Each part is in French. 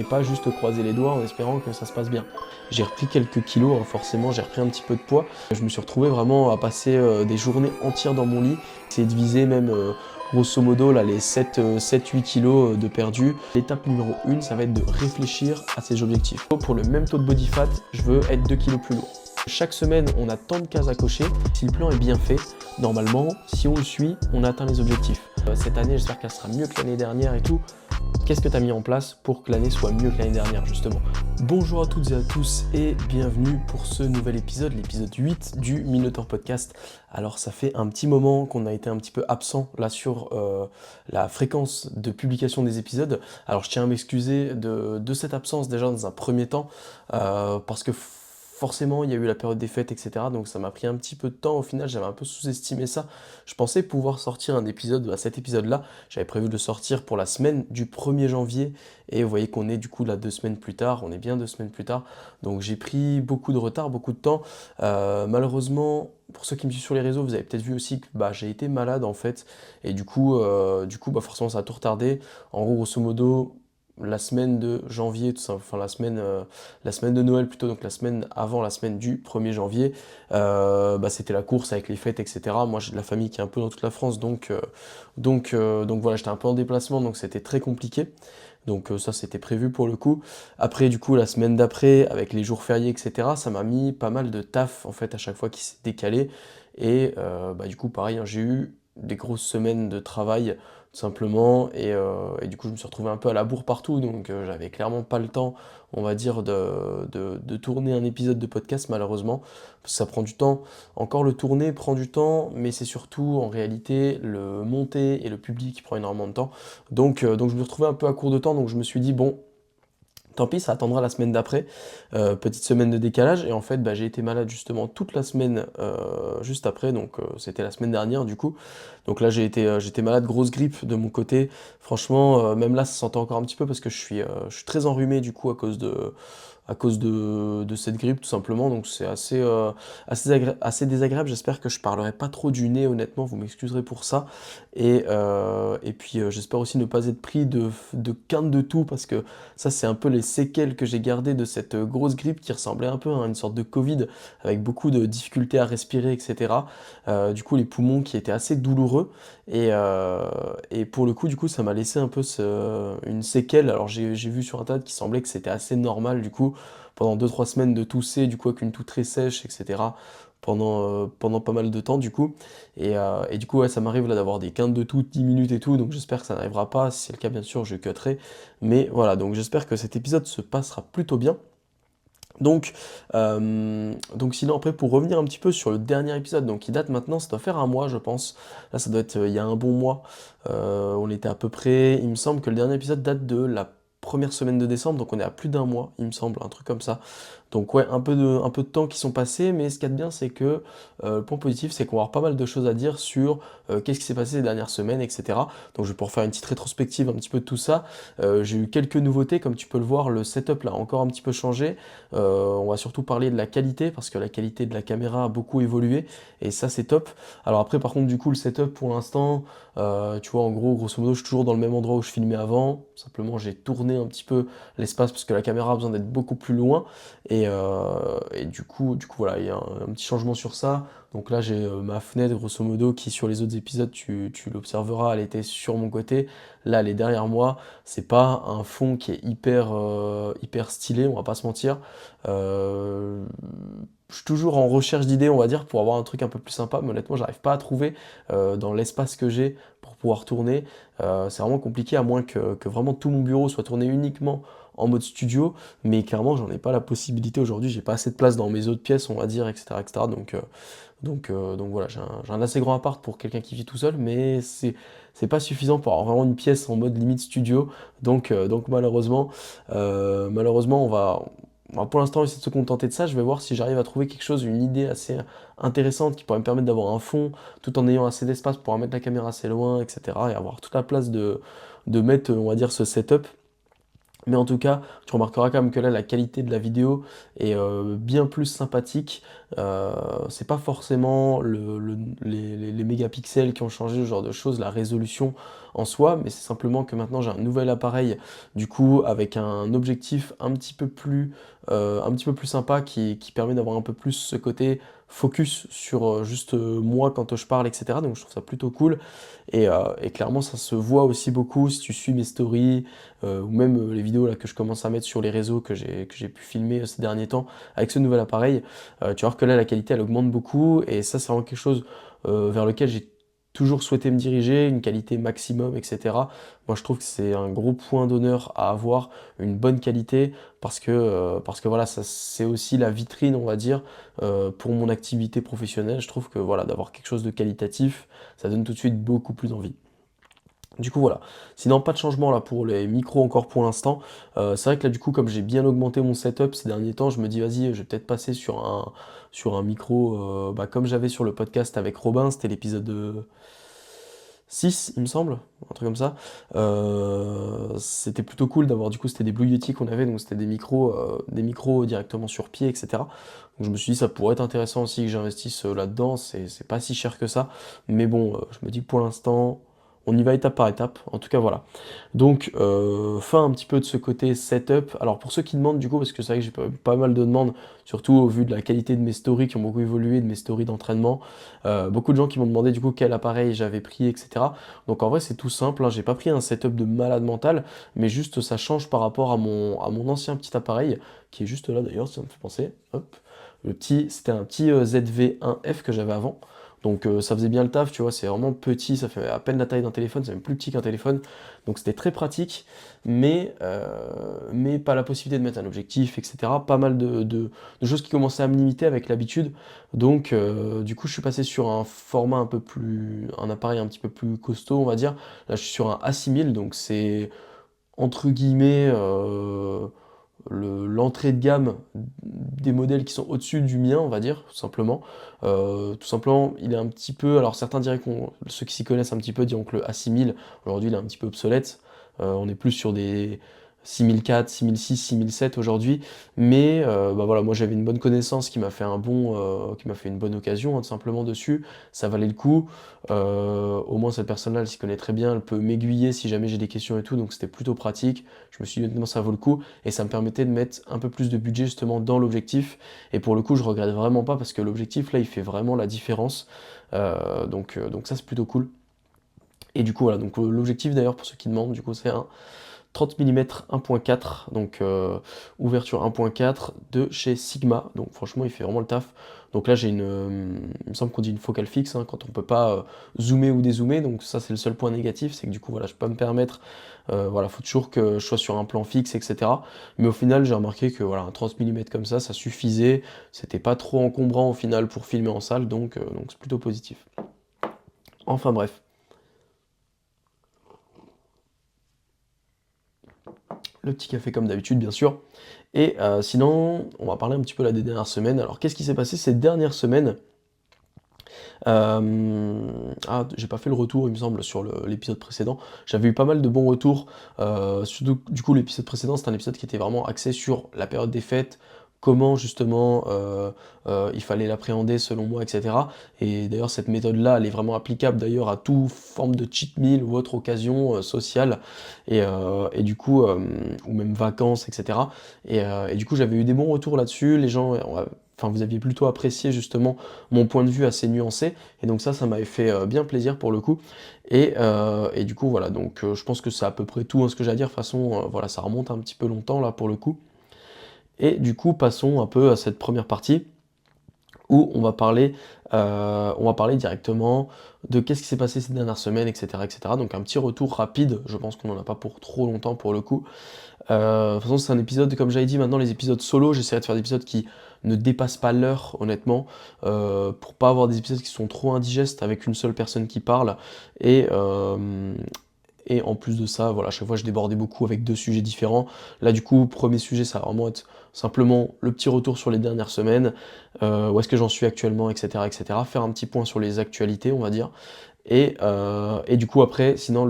Et pas juste croiser les doigts en espérant que ça se passe bien. J'ai repris quelques kilos, hein, forcément j'ai repris un petit peu de poids. Je me suis retrouvé vraiment à passer des journées entières dans mon lit, essayer de viser même grosso modo là, les 7-8 kilos de perdu. L'étape numéro 1, ça va être de réfléchir à ses objectifs. Pour le même taux de body fat, je veux être 2 kilos plus lourd. Chaque semaine, on a tant de cases à cocher. Si le plan est bien fait, normalement, si on le suit, on atteint les objectifs. Cette année, j'espère qu'elle sera mieux que l'année dernière et tout. Qu'est-ce que tu as mis en place pour que l'année soit mieux que l'année dernière, justement? Bonjour à toutes et à tous et bienvenue pour ce nouvel épisode, l'épisode 8 du Minotaur Podcast. Alors, ça fait un petit moment qu'on a été un petit peu absent là sur la fréquence de publication des épisodes. Alors, je tiens à m'excuser de cette absence déjà dans un premier temps parce que forcément, il y a eu la période des fêtes, etc. Donc ça m'a pris un petit peu de temps. Au final, j'avais un peu sous-estimé ça. Je pensais pouvoir sortir un épisode, cet épisode-là, j'avais prévu de le sortir pour la semaine du 1er janvier. Et vous voyez qu'on est du coup là 2 semaines plus tard. On est bien 2 semaines plus tard. Donc j'ai pris beaucoup de retard, beaucoup de temps. Malheureusement, pour ceux qui me suivent sur les réseaux, vous avez peut-être vu aussi que j'ai été malade en fait. Et du coup, forcément, ça a tout retardé. En gros, grosso modo, la semaine de janvier, tout ça, enfin la semaine de Noël plutôt, donc la semaine avant la semaine du 1er janvier, c'était la course avec les fêtes, etc. Moi j'ai de la famille qui est un peu dans toute la France, donc voilà, j'étais un peu en déplacement, donc c'était très compliqué. Donc ça c'était prévu pour le coup. Après du coup la semaine d'après, avec les jours fériés, etc., ça m'a mis pas mal de taf en fait à chaque fois qui s'est décalé. Et du coup pareil, hein, j'ai eu des grosses semaines de travail tout simplement et du coup je me suis retrouvé un peu à la bourre partout donc j'avais clairement pas le temps on va dire de tourner un épisode de podcast malheureusement parce que ça prend du temps, encore le tourner prend du temps mais c'est surtout en réalité le monter et le public qui prend énormément de temps donc je me retrouvais un peu à court de temps donc je me suis dit bon, tant pis, ça attendra la semaine d'après, petite semaine de décalage, et en fait j'ai été malade justement toute la semaine juste après, donc c'était la semaine dernière du coup, donc là j'étais malade, grosse grippe de mon côté, franchement même là ça s'entend encore un petit peu parce que je suis très enrhumé du coup à cause de cette grippe tout simplement, donc c'est assez désagréable, j'espère que je parlerai pas trop du nez honnêtement, vous m'excuserez pour ça, et puis j'espère aussi ne pas être pris de quinte de toux, parce que ça c'est un peu les séquelles que j'ai gardées de cette grosse grippe qui ressemblait un peu à une sorte de Covid, avec beaucoup de difficultés à respirer, etc. Du coup les poumons qui étaient assez douloureux, et pour le coup du coup ça m'a laissé un peu une séquelle, alors j'ai vu sur internet qui semblait que c'était assez normal du coup, pendant 2-3 semaines de tousser, du coup avec une toux très sèche, etc. Pendant pas mal de temps du coup. Et du coup ouais, ça m'arrive là d'avoir des quintes de toux de 10 minutes et tout, donc j'espère que ça n'arrivera pas. Si c'est le cas bien sûr je cutterai. Mais voilà, donc j'espère que cet épisode se passera plutôt bien. Donc sinon après pour revenir un petit peu sur le dernier épisode, donc qui date maintenant, ça doit faire un mois je pense, là ça doit être il y a un bon mois. On était à peu près, il me semble que le dernier épisode date de la première semaine de décembre, donc on est à plus d'un mois il me semble, un truc comme ça. Donc ouais, un peu de temps qui sont passés, mais ce qu'il y a de bien c'est que le point positif c'est qu'on va avoir pas mal de choses à dire sur qu'est-ce qui s'est passé ces dernières semaines, etc. Donc je vais pouvoir faire une petite rétrospective un petit peu de tout ça. J'ai eu quelques nouveautés, comme tu peux le voir, le setup là a encore un petit peu changé. On va surtout parler de la qualité, parce que la qualité de la caméra a beaucoup évolué, et ça c'est top. Alors après par contre du coup le setup pour l'instant, tu vois en gros grosso modo je suis toujours dans le même endroit où je filmais avant, simplement j'ai tourné un petit peu l'espace parce que la caméra a besoin d'être beaucoup plus loin, et du coup voilà, il y a un petit changement sur ça. Donc là j'ai ma fenêtre grosso modo qui sur les autres épisodes tu l'observeras, elle était sur mon côté, là elle est derrière moi. C'est pas un fond qui est hyper stylé, on va pas se mentir. Euh, je suis toujours en recherche d'idées, on va dire, pour avoir un truc un peu plus sympa, mais honnêtement, j'arrive pas à trouver dans l'espace que j'ai pour pouvoir tourner. C'est vraiment compliqué, à moins que vraiment tout mon bureau soit tourné uniquement en mode studio, mais clairement, j'en ai pas la possibilité aujourd'hui, j'ai pas assez de place dans mes autres pièces, on va dire, etc., etc. Donc voilà, j'ai un assez grand appart pour quelqu'un qui vit tout seul, mais c'est pas suffisant pour avoir vraiment une pièce en mode limite studio. Donc malheureusement, on va pour l'instant essayer de se contenter de ça. Je vais voir si j'arrive à trouver quelque chose, une idée assez intéressante qui pourrait me permettre d'avoir un fond tout en ayant assez d'espace pour mettre la caméra assez loin, etc. Et avoir toute la place de mettre, on va dire, ce setup. Mais en tout cas, tu remarqueras quand même que là, la qualité de la vidéo est bien plus sympathique. C'est pas forcément les mégapixels qui ont changé, ce genre de choses, la résolution en soi, mais c'est simplement que maintenant j'ai un nouvel appareil, du coup, avec un objectif un petit peu plus sympa qui permet d'avoir un peu plus ce côté focus sur juste moi quand je parle, etc. Donc je trouve ça plutôt cool. Et clairement, ça se voit aussi beaucoup si tu suis mes stories ou même les vidéos là, que je commence à mettre sur les réseaux que j'ai pu filmer ces derniers temps avec ce nouvel appareil. Tu vas voir que là, la qualité, elle augmente beaucoup et ça, c'est vraiment quelque chose vers lequel j'ai toujours souhaité me diriger, une qualité maximum, etc. Moi, je trouve que c'est un gros point d'honneur à avoir, une bonne qualité, parce que voilà, ça, c'est aussi la vitrine, on va dire, pour mon activité professionnelle. Je trouve que voilà, d'avoir quelque chose de qualitatif, ça donne tout de suite beaucoup plus envie. Du coup voilà. Sinon pas de changement là pour les micros encore pour l'instant. C'est vrai que là du coup comme j'ai bien augmenté mon setup ces derniers temps, je me dis vas-y je vais peut-être passer sur un micro bah, comme j'avais sur le podcast avec Robin, c'était l'épisode 6 il me semble, un truc comme ça. C'était plutôt cool d'avoir du coup c'était des Blue Yeti qu'on avait, donc c'était des micros directement sur pied, etc. Donc je me suis dit ça pourrait être intéressant aussi que j'investisse là-dedans, c'est pas si cher que ça. Mais bon, je me dis que pour l'instant, on y va étape par étape. En tout cas voilà. Donc, fin un petit peu de ce côté setup. Alors pour ceux qui demandent du coup, parce que c'est vrai que j'ai pas mal de demandes, surtout au vu de la qualité de mes stories qui ont beaucoup évolué, de mes stories d'entraînement, beaucoup de gens qui m'ont demandé du coup quel appareil j'avais pris, etc. Donc en vrai c'est tout simple, hein, j'ai pas pris un setup de malade mental, mais juste ça change par rapport à mon ancien petit appareil, qui est juste là d'ailleurs, ça me fait penser. Hop. C'était un petit ZV-1F que j'avais avant. Donc ça faisait bien le taf, tu vois, c'est vraiment petit, ça fait à peine la taille d'un téléphone, c'est même plus petit qu'un téléphone. Donc c'était très pratique, mais pas la possibilité de mettre un objectif, etc. Pas mal de choses qui commençaient à me limiter avec l'habitude. Donc du coup je suis passé sur un appareil un petit peu plus costaud, on va dire. Là je suis sur un A6000, donc c'est entre guillemets l'entrée de gamme des modèles qui sont au-dessus du mien, on va dire, tout simplement. Tout simplement, il est un petit peu. Alors certains diraient ceux qui s'y connaissent un petit peu diront que le A6000, aujourd'hui, il est un petit peu obsolète. On est plus sur des 6004, 6006, 6007 aujourd'hui. Mais bah voilà, moi j'avais une bonne connaissance qui m'a fait une bonne occasion, hein, tout simplement dessus. Ça valait le coup. Au moins cette personne-là, elle s'y connaît très bien, elle peut m'aiguiller si jamais j'ai des questions et tout, donc c'était plutôt pratique. Je me suis dit honnêtement ça vaut le coup et ça me permettait de mettre un peu plus de budget justement dans l'objectif. Et pour le coup, je regrette vraiment pas parce que l'objectif là, il fait vraiment la différence. Donc ça c'est plutôt cool. Et du coup voilà, donc l'objectif d'ailleurs pour ceux qui demandent, du coup c'est un 30 mm 1.4, donc ouverture 1.4 de chez Sigma. Donc franchement, il fait vraiment le taf. Donc là, il me semble qu'on dit une focale fixe hein, quand on peut pas zoomer ou dézoomer. Donc ça, c'est le seul point négatif, c'est que du coup, voilà, je peux pas me permettre. Voilà, faut toujours que je sois sur un plan fixe, etc. Mais au final, j'ai remarqué que voilà, un 30 mm comme ça suffisait. C'était pas trop encombrant au final pour filmer en salle, donc c'est plutôt positif. Enfin bref. Le petit café comme d'habitude, bien sûr. Et sinon, on va parler un petit peu là des dernières semaines. Alors, qu'est-ce qui s'est passé ces dernières semaines? Ah, j'ai pas fait le retour, il me semble, sur l'épisode précédent. J'avais eu pas mal de bons retours. Surtout, du coup, l'épisode précédent, c'était un épisode qui était vraiment axé sur la période des fêtes, comment justement il fallait l'appréhender selon moi, etc. Et d'ailleurs, cette méthode-là, elle est vraiment applicable d'ailleurs à toute forme de cheat meal ou autre occasion sociale, et du coup, ou même vacances, etc. Et du coup, j'avais eu des bons retours là-dessus. Les gens, enfin, vous aviez plutôt apprécié justement mon point de vue assez nuancé, et donc ça m'avait fait bien plaisir pour le coup. Et du coup, voilà, donc je pense que c'est à peu près tout hein, ce que j'ai à dire. De toute façon, voilà, ça remonte un petit peu longtemps là pour le coup. Et du coup, passons un peu à cette première partie où on va parler directement de qu'est-ce qui s'est passé ces dernières semaines, etc., etc. Donc un petit retour rapide, je pense qu'on n'en a pas pour trop longtemps pour le coup. De toute façon, c'est un épisode, comme j'avais dit, maintenant les épisodes solo, j'essaierai de faire des épisodes qui ne dépassent pas l'heure, honnêtement, pour pas avoir des épisodes qui sont trop indigestes avec une seule personne qui parle. Et, euh, et en plus de ça, voilà, à chaque fois je débordais beaucoup avec deux sujets différents. Là, du coup, premier sujet, ça va vraiment être simplement le petit retour sur les dernières semaines, où est-ce que j'en suis actuellement, etc., etc. Faire un petit point sur les actualités, on va dire. Et du coup, après, sinon,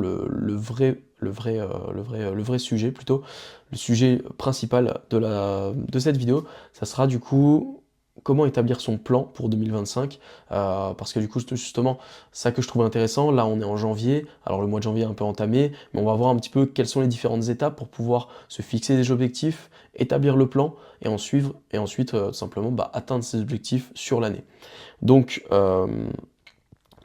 le vrai sujet plutôt, le sujet principal de cette vidéo, ça sera du coup comment établir son plan pour 2025, parce que du coup justement ça que je trouve intéressant, là on est en janvier, alors le mois de janvier est un peu entamé, mais on va voir un petit peu quelles sont les différentes étapes pour pouvoir se fixer des objectifs, établir le plan et ensuite tout simplement atteindre ces objectifs sur l'année. Donc,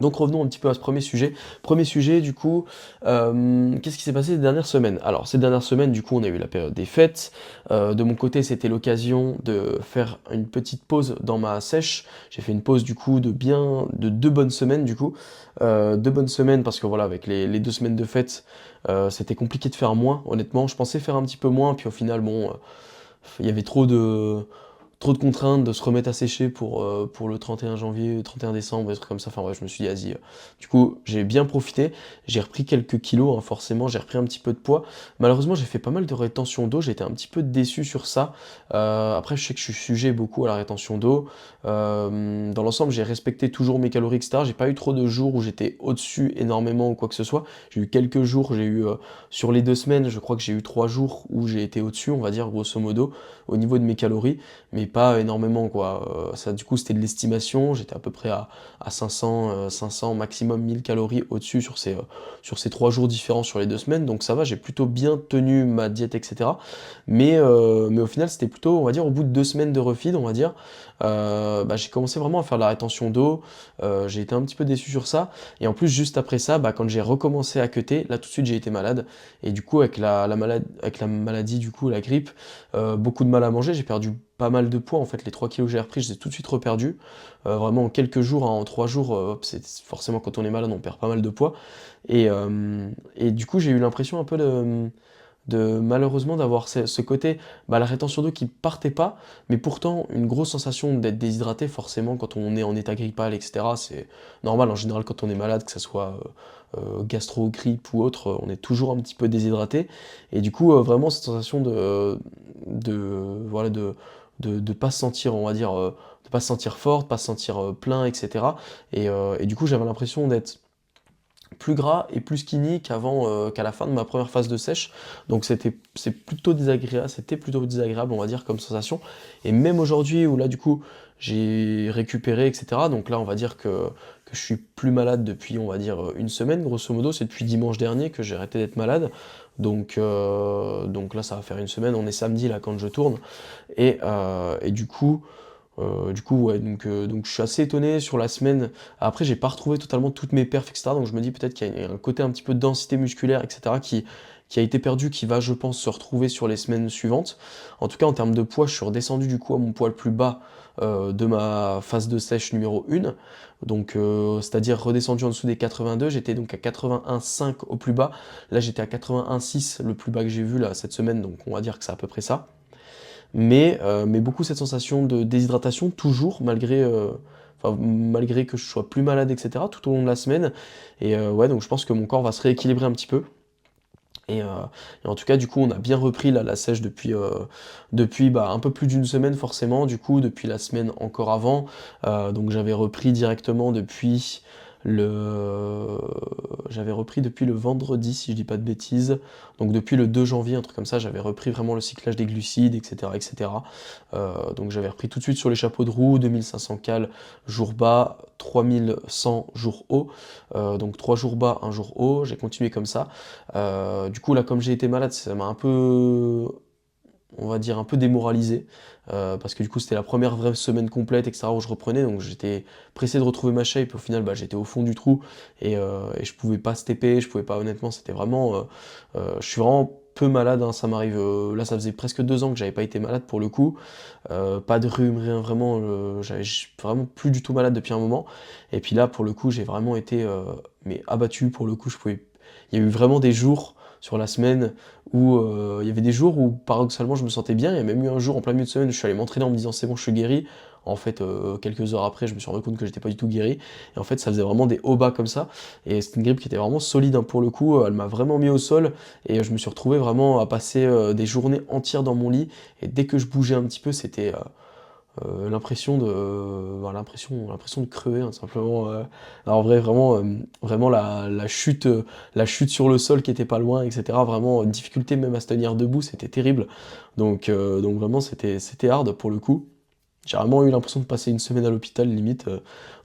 donc revenons un petit peu à ce premier sujet. Premier sujet, du coup, qu'est-ce qui s'est passé ces dernières semaines? Alors, ces dernières semaines, du coup, on a eu la période des fêtes. De mon côté, c'était l'occasion de faire une petite pause dans ma sèche. J'ai fait une pause, du coup, de 2 bonnes semaines, du coup. 2 bonnes semaines parce que voilà, avec les 2 semaines de fêtes, c'était compliqué de faire moins, honnêtement. Je pensais faire un petit peu moins, puis au final, bon, il y avait trop de contraintes, de se remettre à sécher pour le 31 janvier, 31 décembre, des trucs comme ça. Enfin ouais, je me suis dit, vas-y. Du coup, j'ai bien profité. J'ai repris quelques kilos, hein, forcément. J'ai repris un petit peu de poids. Malheureusement, j'ai fait pas mal de rétention d'eau. J'étais un petit peu déçu sur ça. Après, je sais que je suis sujet beaucoup à la rétention d'eau. Dans l'ensemble, j'ai respecté toujours mes calories, etc. J'ai pas eu trop de jours où j'étais au-dessus énormément ou quoi que ce soit. J'ai eu quelques jours, sur les 2 semaines, je crois que j'ai eu 3 jours où j'ai été au-dessus, on va dire, grosso modo, au niveau de mes calories, mais pas énormément, quoi. Ça, du coup, c'était de l'estimation. J'étais à peu près à 500 maximum 1000 calories au-dessus sur ces 3 jours différents sur les 2 semaines. Donc ça va, j'ai plutôt bien tenu ma diète, etc. Mais au final, c'était plutôt, on va dire, au bout de 2 semaines de refeed, on va dire, j'ai commencé vraiment à faire de la rétention d'eau. J'ai été un petit peu déçu sur ça. Et en plus, juste après ça, quand j'ai recommencé à cutter, là tout de suite, j'ai été malade. Et du coup, avec avec la maladie, du coup, la grippe, beaucoup de mal à manger, j'ai perdu pas mal de poids. En fait, les 3 kilos que j'ai repris, je les ai tout de suite reperdus. Vraiment en quelques jours, hein, en 3 jours, c'est forcément quand on est malade, on perd pas mal de poids. Et du coup, j'ai eu l'impression un peu de malheureusement d'avoir ce côté, la rétention d'eau qui partait pas, mais pourtant une grosse sensation d'être déshydraté, forcément quand on est en état grippal, etc. C'est normal en général quand on est malade, que ce soit gastro, grippe ou autre, on est toujours un petit peu déshydraté. Et du coup, vraiment cette sensation voilà, de pas se sentir, on va dire, de pas se sentir fort, de pas se sentir plein, etc. Et du coup, j'avais l'impression d'être plus gras et plus skinny qu'à la fin de ma première phase de sèche. Donc c'était plutôt désagréable, on va dire, comme sensation. Et même aujourd'hui, où là, du coup, j'ai récupéré, etc. Donc là, on va dire que je suis plus malade depuis, on va dire, une semaine, grosso modo. C'est depuis dimanche dernier que j'ai arrêté d'être malade. Donc là, ça va faire une semaine. On est samedi, là, quand je tourne. Et du coup, ouais, donc je suis assez étonné sur la semaine. Après, j'ai pas retrouvé totalement toutes mes perfs, etc. Donc je me dis peut-être qu'il y a un côté un petit peu de densité musculaire, etc. qui a été perdu, qui va, je pense, se retrouver sur les semaines suivantes. En tout cas, en termes de poids, je suis redescendu du coup à mon poids le plus bas de ma phase de sèche numéro 1. Donc, c'est-à-dire redescendu en dessous des 82. J'étais donc à 81,5 au plus bas. Là, j'étais à 81,6 le plus bas que j'ai vu là cette semaine. Donc, on va dire que c'est à peu près ça. Mais beaucoup cette sensation de déshydratation, toujours, malgré que je sois plus malade, etc., tout au long de la semaine. Et ouais, donc je pense que mon corps va se rééquilibrer un petit peu. Et en tout cas, du coup, on a bien repris là, la sèche depuis un peu plus d'une semaine, forcément, du coup, depuis la semaine encore avant. Donc j'avais repris directement le... J'avais repris depuis le vendredi, si je dis pas de bêtises. Donc depuis le 2 janvier, un truc comme ça, j'avais repris vraiment le cyclage des glucides, etc. etc. Donc j'avais repris tout de suite sur les chapeaux de roue, 2500 cales jour bas, 3100 jour haut. Donc 3 jours bas, 1 jour haut. J'ai continué comme ça. Du coup, là, comme j'ai été malade, ça m'a un peu, on va dire, un peu démoralisé. Parce que du coup, c'était la première vraie semaine complète, etc., où je reprenais. Donc j'étais pressé de retrouver ma shape. Au final, j'étais au fond du trou. Et je pouvais pas stepper, je pouvais pas, honnêtement, c'était vraiment. Je suis vraiment peu malade, hein, ça m'arrive. Là, ça faisait presque 2 ans que j'avais pas été malade pour le coup. Pas de rhume, rien, vraiment. J'avais vraiment plus du tout malade depuis un moment. Et puis là, pour le coup, j'ai vraiment été mais abattu. Pour le coup, je pouvais. Il y a eu vraiment des jours sur la semaine où il y avait des jours où paradoxalement je me sentais bien. Il y a même eu un jour en plein milieu de semaine où je suis allé m'entraîner en me disant c'est bon, je suis guéri. En fait, quelques heures après, je me suis rendu compte que j'étais pas du tout guéri. Et en fait, ça faisait vraiment des hauts bas comme ça. Et c'était une grippe qui était vraiment solide, hein, pour le coup. Elle m'a vraiment mis au sol. Et je me suis retrouvé vraiment à passer des journées entières dans mon lit. Et dès que je bougeais un petit peu, l'impression de crever, hein, simplement. Alors en vrai, vraiment, vraiment la chute sur le sol qui était pas loin, etc. Vraiment, difficulté même à se tenir debout, c'était terrible. Donc vraiment, c'était hard pour le coup. J'ai vraiment eu l'impression de passer une semaine à l'hôpital limite,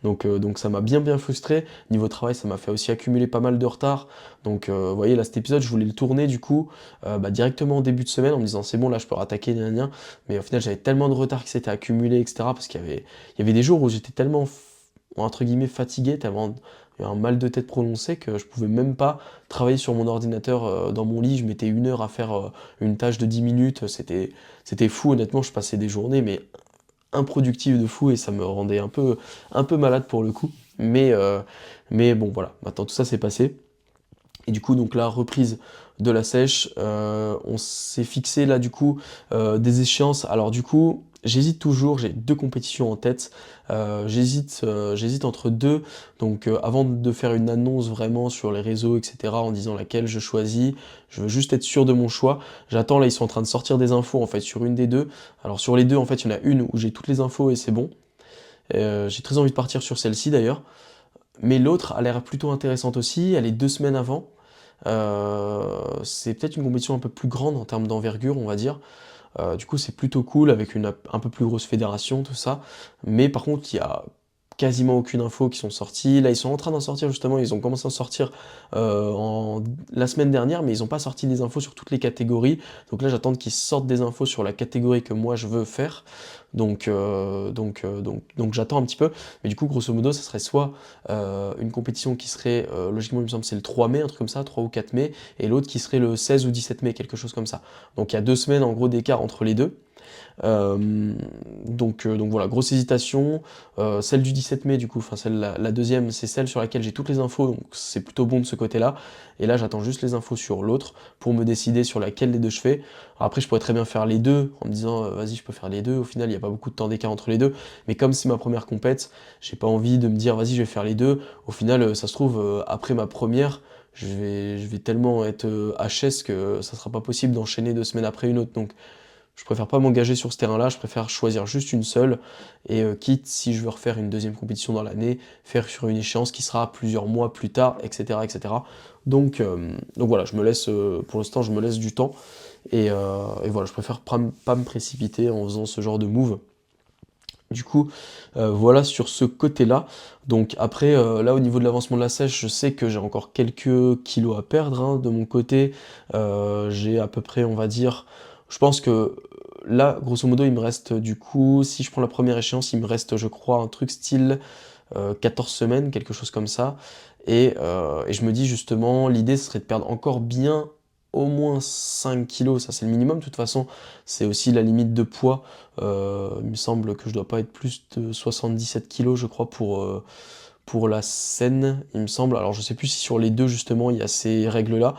donc ça m'a bien frustré. Niveau travail, ça m'a fait aussi accumuler pas mal de retard. Donc vous voyez là cet épisode, je voulais le tourner du coup directement en début de semaine en me disant c'est bon là je peux rattaquer, gna gna gna. Mais au final j'avais tellement de retard qui s'était accumulé, etc. Parce qu'il y avait des jours où j'étais tellement entre guillemets fatigué, tellement un mal de tête prononcé que je pouvais même pas travailler sur mon ordinateur dans mon lit. Je mettais 1 heure à faire une tâche de 10 minutes. C'était fou honnêtement, je passais des journées mais improductif de fou et ça me rendait un peu malade pour le coup. Mais bon voilà, maintenant tout ça c'est passé. Et du coup donc la reprise de la sèche, on s'est fixé là du coup des échéances. Alors du coup j'hésite toujours, j'ai 2 compétitions en tête. J'hésite entre deux. Donc avant de faire une annonce vraiment sur les réseaux, etc., en disant laquelle je choisis, je veux juste être sûr de mon choix. J'attends, là ils sont en train de sortir des infos en fait sur une des deux. Alors sur les deux en fait il y en a une où j'ai toutes les infos et c'est bon. J'ai très envie de partir sur celle-ci d'ailleurs. Mais l'autre a l'air plutôt intéressante aussi, elle est 2 semaines avant. C'est peut-être une compétition un peu plus grande en termes d'envergure, on va dire. Du coup, c'est plutôt cool avec une un peu plus grosse fédération, tout ça. Mais par contre, il y a quasiment aucune info qui sont sorties. Là, ils sont en train d'en sortir justement. Ils ont commencé à en sortir la semaine dernière, mais ils n'ont pas sorti des infos sur toutes les catégories. Donc là, j'attends qu'ils sortent des infos sur la catégorie que moi je veux faire. Donc j'attends un petit peu. Mais du coup, grosso modo, ça serait soit une compétition qui serait, logiquement, il me semble, c'est le 3 mai, un truc comme ça, 3 ou 4 mai, et l'autre qui serait le 16 ou 17 mai, quelque chose comme ça. Donc il y a 2 semaines en gros d'écart entre les deux. Euh, donc voilà, grosse hésitation. Celle du 17 mai, du coup, enfin celle la deuxième, c'est celle sur laquelle j'ai toutes les infos, donc c'est plutôt bon de ce côté-là. Et là, j'attends juste les infos sur l'autre pour me décider sur laquelle des deux je fais. Alors après, je pourrais très bien faire les deux en me disant, vas-y, je peux faire les deux. Au final, il n'y a pas beaucoup de temps d'écart entre les deux. Mais comme c'est ma première compète, j'ai pas envie de me dire, vas-y, je vais faire les deux. Au final, ça se trouve, après ma première, je vais tellement être HS que ça sera pas possible d'enchaîner 2 semaines après une autre. Donc je préfère pas m'engager sur ce terrain-là, je préfère choisir juste une seule, et quitte, si je veux refaire une deuxième compétition dans l'année, faire sur une échéance qui sera plusieurs mois plus tard, etc. etc. Donc voilà, pour l'instant, je me laisse du temps, et voilà, je préfère pas me précipiter en faisant ce genre de move. Du coup, voilà sur ce côté-là. Donc après, là au niveau de l'avancement de la sèche, je sais que j'ai encore quelques kilos à perdre hein, de mon côté. J'ai à peu près, on va dire, je pense que là, grosso modo, il me reste du coup, si je prends la première échéance, il me reste, je crois, un truc style 14 semaines, quelque chose comme ça. Et je me dis justement, l'idée ce serait de perdre encore bien au moins 5 kilos, ça c'est le minimum. De toute façon, c'est aussi la limite de poids. Il me semble que je dois pas être plus de 77 kilos, je crois, pour la scène, il me semble. Alors je sais plus si sur les deux justement il y a ces règles-là.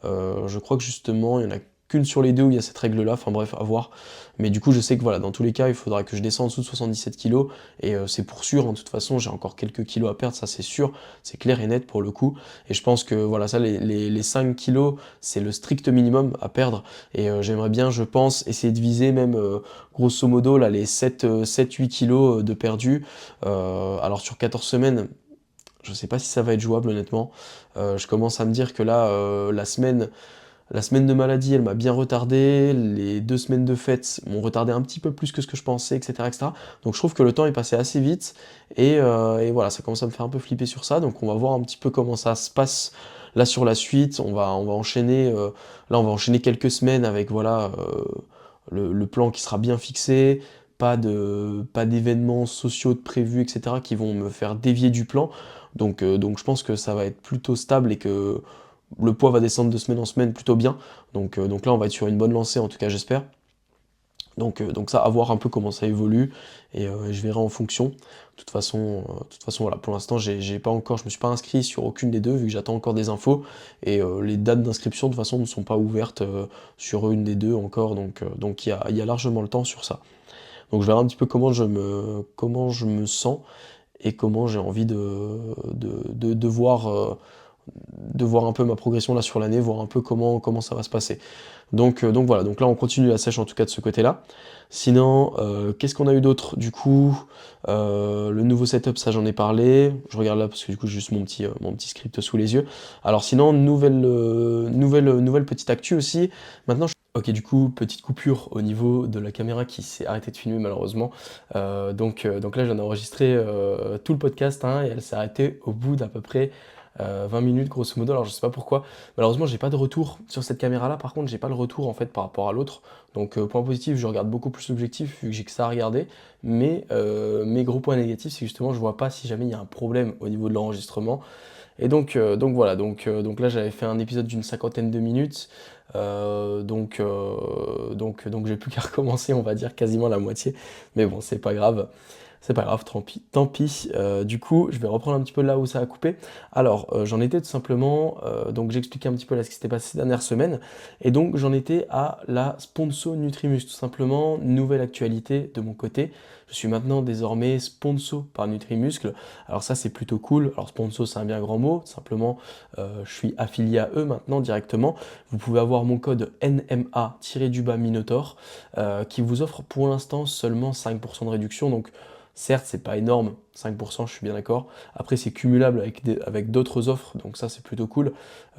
Je crois que justement il y en a qu'une sur les deux où il y a cette règle-là. Enfin bref, à voir. Mais du coup je sais que voilà, dans tous les cas il faudra que je descende en dessous de 77 kilos. Et c'est pour sûr, hein, de toute façon j'ai encore quelques kilos à perdre, ça c'est sûr. C'est clair et net pour le coup. Et je pense que voilà, ça les 5 kilos c'est le strict minimum à perdre. Et j'aimerais bien, je pense, essayer de viser même grosso modo là les 7-8 kilos de perdu. Alors sur 14 semaines, je sais pas si ça va être jouable honnêtement. Je commence à me dire que là, la semaine de maladie, elle m'a bien retardé. Les 2 semaines de fête m'ont retardé un petit peu plus que ce que je pensais, etc., etc. Donc je trouve que le temps est passé assez vite. Et voilà, ça commence à me faire un peu flipper sur ça. Donc on va voir un petit peu comment ça se passe là sur la suite. On va enchaîner. Là, on va enchaîner quelques semaines avec voilà le plan qui sera bien fixé. Pas d'événements sociaux de prévus, etc., qui vont me faire dévier du plan. Donc je pense que ça va être plutôt stable et que le poids va descendre de semaine en semaine plutôt bien. Donc là, on va être sur une bonne lancée, en tout cas, j'espère. Donc ça, à voir un peu comment ça évolue, et je verrai en fonction. De toute façon, voilà, pour l'instant, j'ai pas encore, je me suis pas inscrit sur aucune des deux, vu que j'attends encore des infos, et les dates d'inscription, de toute façon, ne sont pas ouvertes sur une des deux encore, donc il y a largement le temps sur ça. Donc je verrai un petit peu comment je me sens, et comment j'ai envie de voir de voir un peu ma progression là sur l'année, voir un peu comment ça va se passer. Donc voilà, donc là on continue la sèche en tout cas de ce côté-là. Sinon, qu'est-ce qu'on a eu d'autre du coup? Le nouveau setup, ça j'en ai parlé. Je regarde là parce que du coup j'ai juste mon petit script sous les yeux. Alors sinon, nouvelle petite actu aussi. Maintenant, ok, du coup, petite coupure au niveau de la caméra qui s'est arrêtée de filmer malheureusement. Donc là, j'en ai enregistré tout le podcast hein, et elle s'est arrêtée au bout d'à peu près 20 minutes grosso modo. Alors je sais pas pourquoi. Malheureusement, j'ai pas de retour sur cette caméra-là. Par contre, j'ai pas le retour en fait par rapport à l'autre. Donc point positif, je regarde beaucoup plus l'objectif vu que j'ai que ça à regarder. Mais mes gros points négatifs, c'est justement je vois pas si jamais il y a un problème au niveau de l'enregistrement. Et donc voilà, donc là j'avais fait un épisode d'une cinquantaine de minutes, donc j'ai plus qu'à recommencer, on va dire quasiment la moitié, mais bon c'est pas grave, tant pis, tant pis. Du coup, je vais reprendre un petit peu là où ça a coupé. Alors, j'en étais tout simplement, donc j'expliquais un petit peu là ce qui s'était passé ces dernières semaines, et donc j'en étais à la sponsor Nutrimus, tout simplement, nouvelle actualité de mon côté. Je suis maintenant désormais sponsor par Nutrimuscle. Alors ça c'est plutôt cool. Alors sponsor c'est un bien grand mot, simplement je suis affilié à eux maintenant directement. Vous pouvez avoir mon code NMA-du-bas Minotaur qui vous offre pour l'instant seulement 5% de réduction. Donc certes c'est pas énorme, 5% je suis bien d'accord. Après c'est cumulable avec d'autres offres, donc ça c'est plutôt cool.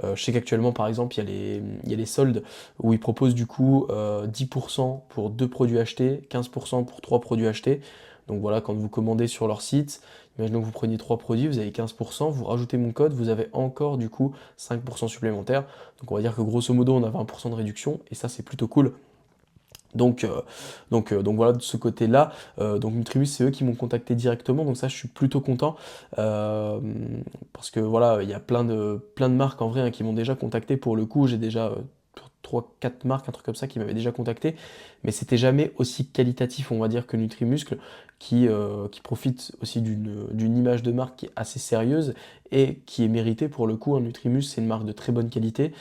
Je sais qu'actuellement par exemple il y a les soldes où ils proposent du coup 10% pour 2 produits achetés, 15% pour 3 produits achetés. Donc voilà, quand vous commandez sur leur site, imaginons que vous preniez 3 produits, vous avez 15%, vous rajoutez mon code, vous avez encore du coup 5% supplémentaire. Donc on va dire que grosso modo on a 20% de réduction et ça c'est plutôt cool. Donc voilà, de ce côté-là, donc Nutribus, c'est eux qui m'ont contacté directement, donc ça, je suis plutôt content, euh, parce que voilà, il y a plein de marques en vrai hein, qui m'ont déjà contacté pour le coup, j'ai déjà 3-4 marques, un truc comme ça, qui m'avaient déjà contacté, mais c'était jamais aussi qualitatif, on va dire, que Nutrimuscle, qui profite aussi d'une image de marque qui est assez sérieuse et qui est méritée pour le coup. Un Nutrimus, c'est une marque de très bonne qualité,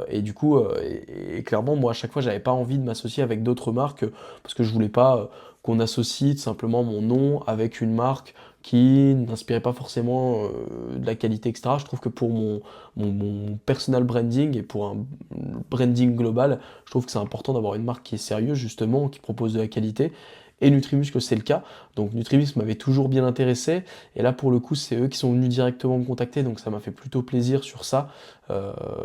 et du coup, et clairement, moi, à chaque fois, j'avais pas envie de m'associer avec d'autres marques parce que je voulais pas qu'on associe tout simplement mon nom avec une marque qui n'inspirait pas forcément de la qualité, etc. Je trouve que pour mon personal branding et pour un branding global, je trouve que c'est important d'avoir une marque qui est sérieuse, justement, qui propose de la qualité. Et Nutrimuscle, c'est le cas. Donc Nutrimuscle m'avait toujours bien intéressé. Et là, pour le coup, c'est eux qui sont venus directement me contacter. Donc ça m'a fait plutôt plaisir sur ça.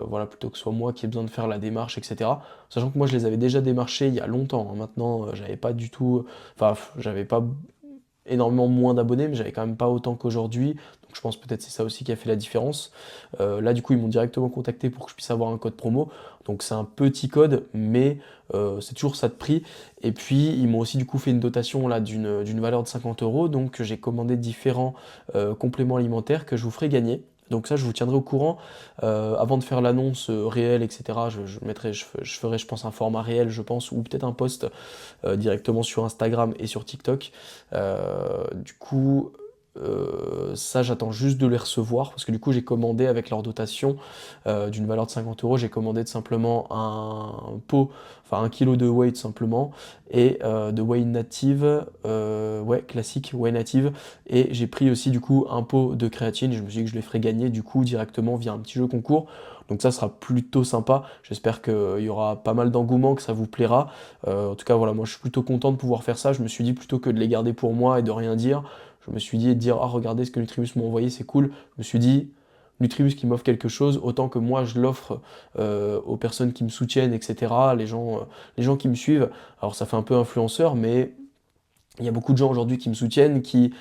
Voilà, plutôt que ce soit moi qui ai besoin de faire la démarche, etc. Sachant que moi, je les avais déjà démarchés il y a longtemps, hein. Maintenant, j'avais pas du tout. Enfin, j'avais pas énormément moins d'abonnés, mais j'avais quand même pas autant qu'aujourd'hui. Donc je pense peut-être c'est ça aussi qui a fait la différence. Là, du coup, ils m'ont directement contacté pour que je puisse avoir un code promo. Donc c'est un petit code, mais c'est toujours ça de prix. Et puis, ils m'ont aussi du coup fait une dotation là d'une valeur de 50 euros. Donc j'ai commandé différents compléments alimentaires que je vous ferai gagner. Donc ça, je vous tiendrai au courant. Avant de faire l'annonce réelle, etc., je ferai, je pense, un format réel, je pense, ou peut-être un post directement sur Instagram et sur TikTok. Du coup, ça, j'attends juste de les recevoir parce que du coup, j'ai commandé avec leur dotation d'une valeur de 50 euros. J'ai commandé tout simplement un pot, enfin 1 kg de whey tout simplement et de whey native, ouais, classique whey native. Et j'ai pris aussi du coup un pot de créatine. Je me suis dit que je les ferais gagner du coup directement via un petit jeu concours. Donc ça sera plutôt sympa. J'espère qu'il y aura pas mal d'engouement, que ça vous plaira. En tout cas, voilà, moi je suis plutôt content de pouvoir faire ça. Je me suis dit plutôt que de les garder pour moi et de rien dire, je me suis dit de dire ah regardez ce que Nutribus m'a envoyé, c'est cool. Je me suis dit Nutribus qui m'offre quelque chose, autant que moi je l'offre aux personnes qui me soutiennent, etc. Les gens qui me suivent. Alors ça fait un peu influenceur, mais il y a beaucoup de gens aujourd'hui qui me soutiennent, qui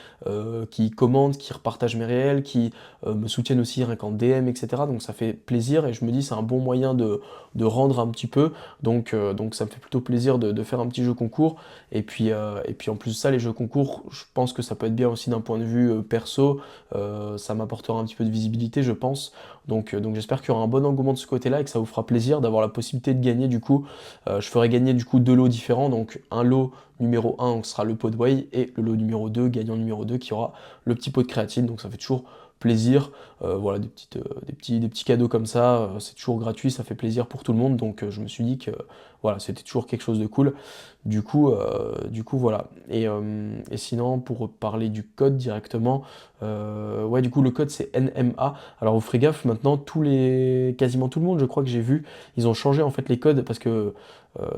commentent, qui repartagent mes réels, qui me soutiennent aussi rien qu'en DM, etc. Donc ça fait plaisir et je me dis c'est un bon moyen de rendre un petit peu. Donc ça me fait plutôt plaisir de faire un petit jeu concours. Et puis en plus de ça, les jeux concours, je pense que ça peut être bien aussi d'un point de vue perso. Ça m'apportera un petit peu de visibilité, je pense. Donc j'espère qu'il y aura un bon engouement de ce côté-là et que ça vous fera plaisir d'avoir la possibilité de gagner du coup. Je ferai gagner du coup 2 lots différents. Donc un lot numéro 1 sera le pot de whey et le lot numéro 2, gagnant numéro 2 qui aura le petit pot de créatine. Donc ça fait toujours plaisir. Voilà, des petits cadeaux comme ça, c'est toujours gratuit, ça fait plaisir pour tout le monde, donc je me suis dit que voilà, c'était toujours quelque chose de cool. Du coup voilà. Et sinon, pour parler du code directement, ouais, du coup, le code c'est NMA. Alors, vous ferez gaffe, maintenant, quasiment tout le monde, je crois que j'ai vu, ils ont changé en fait les codes parce que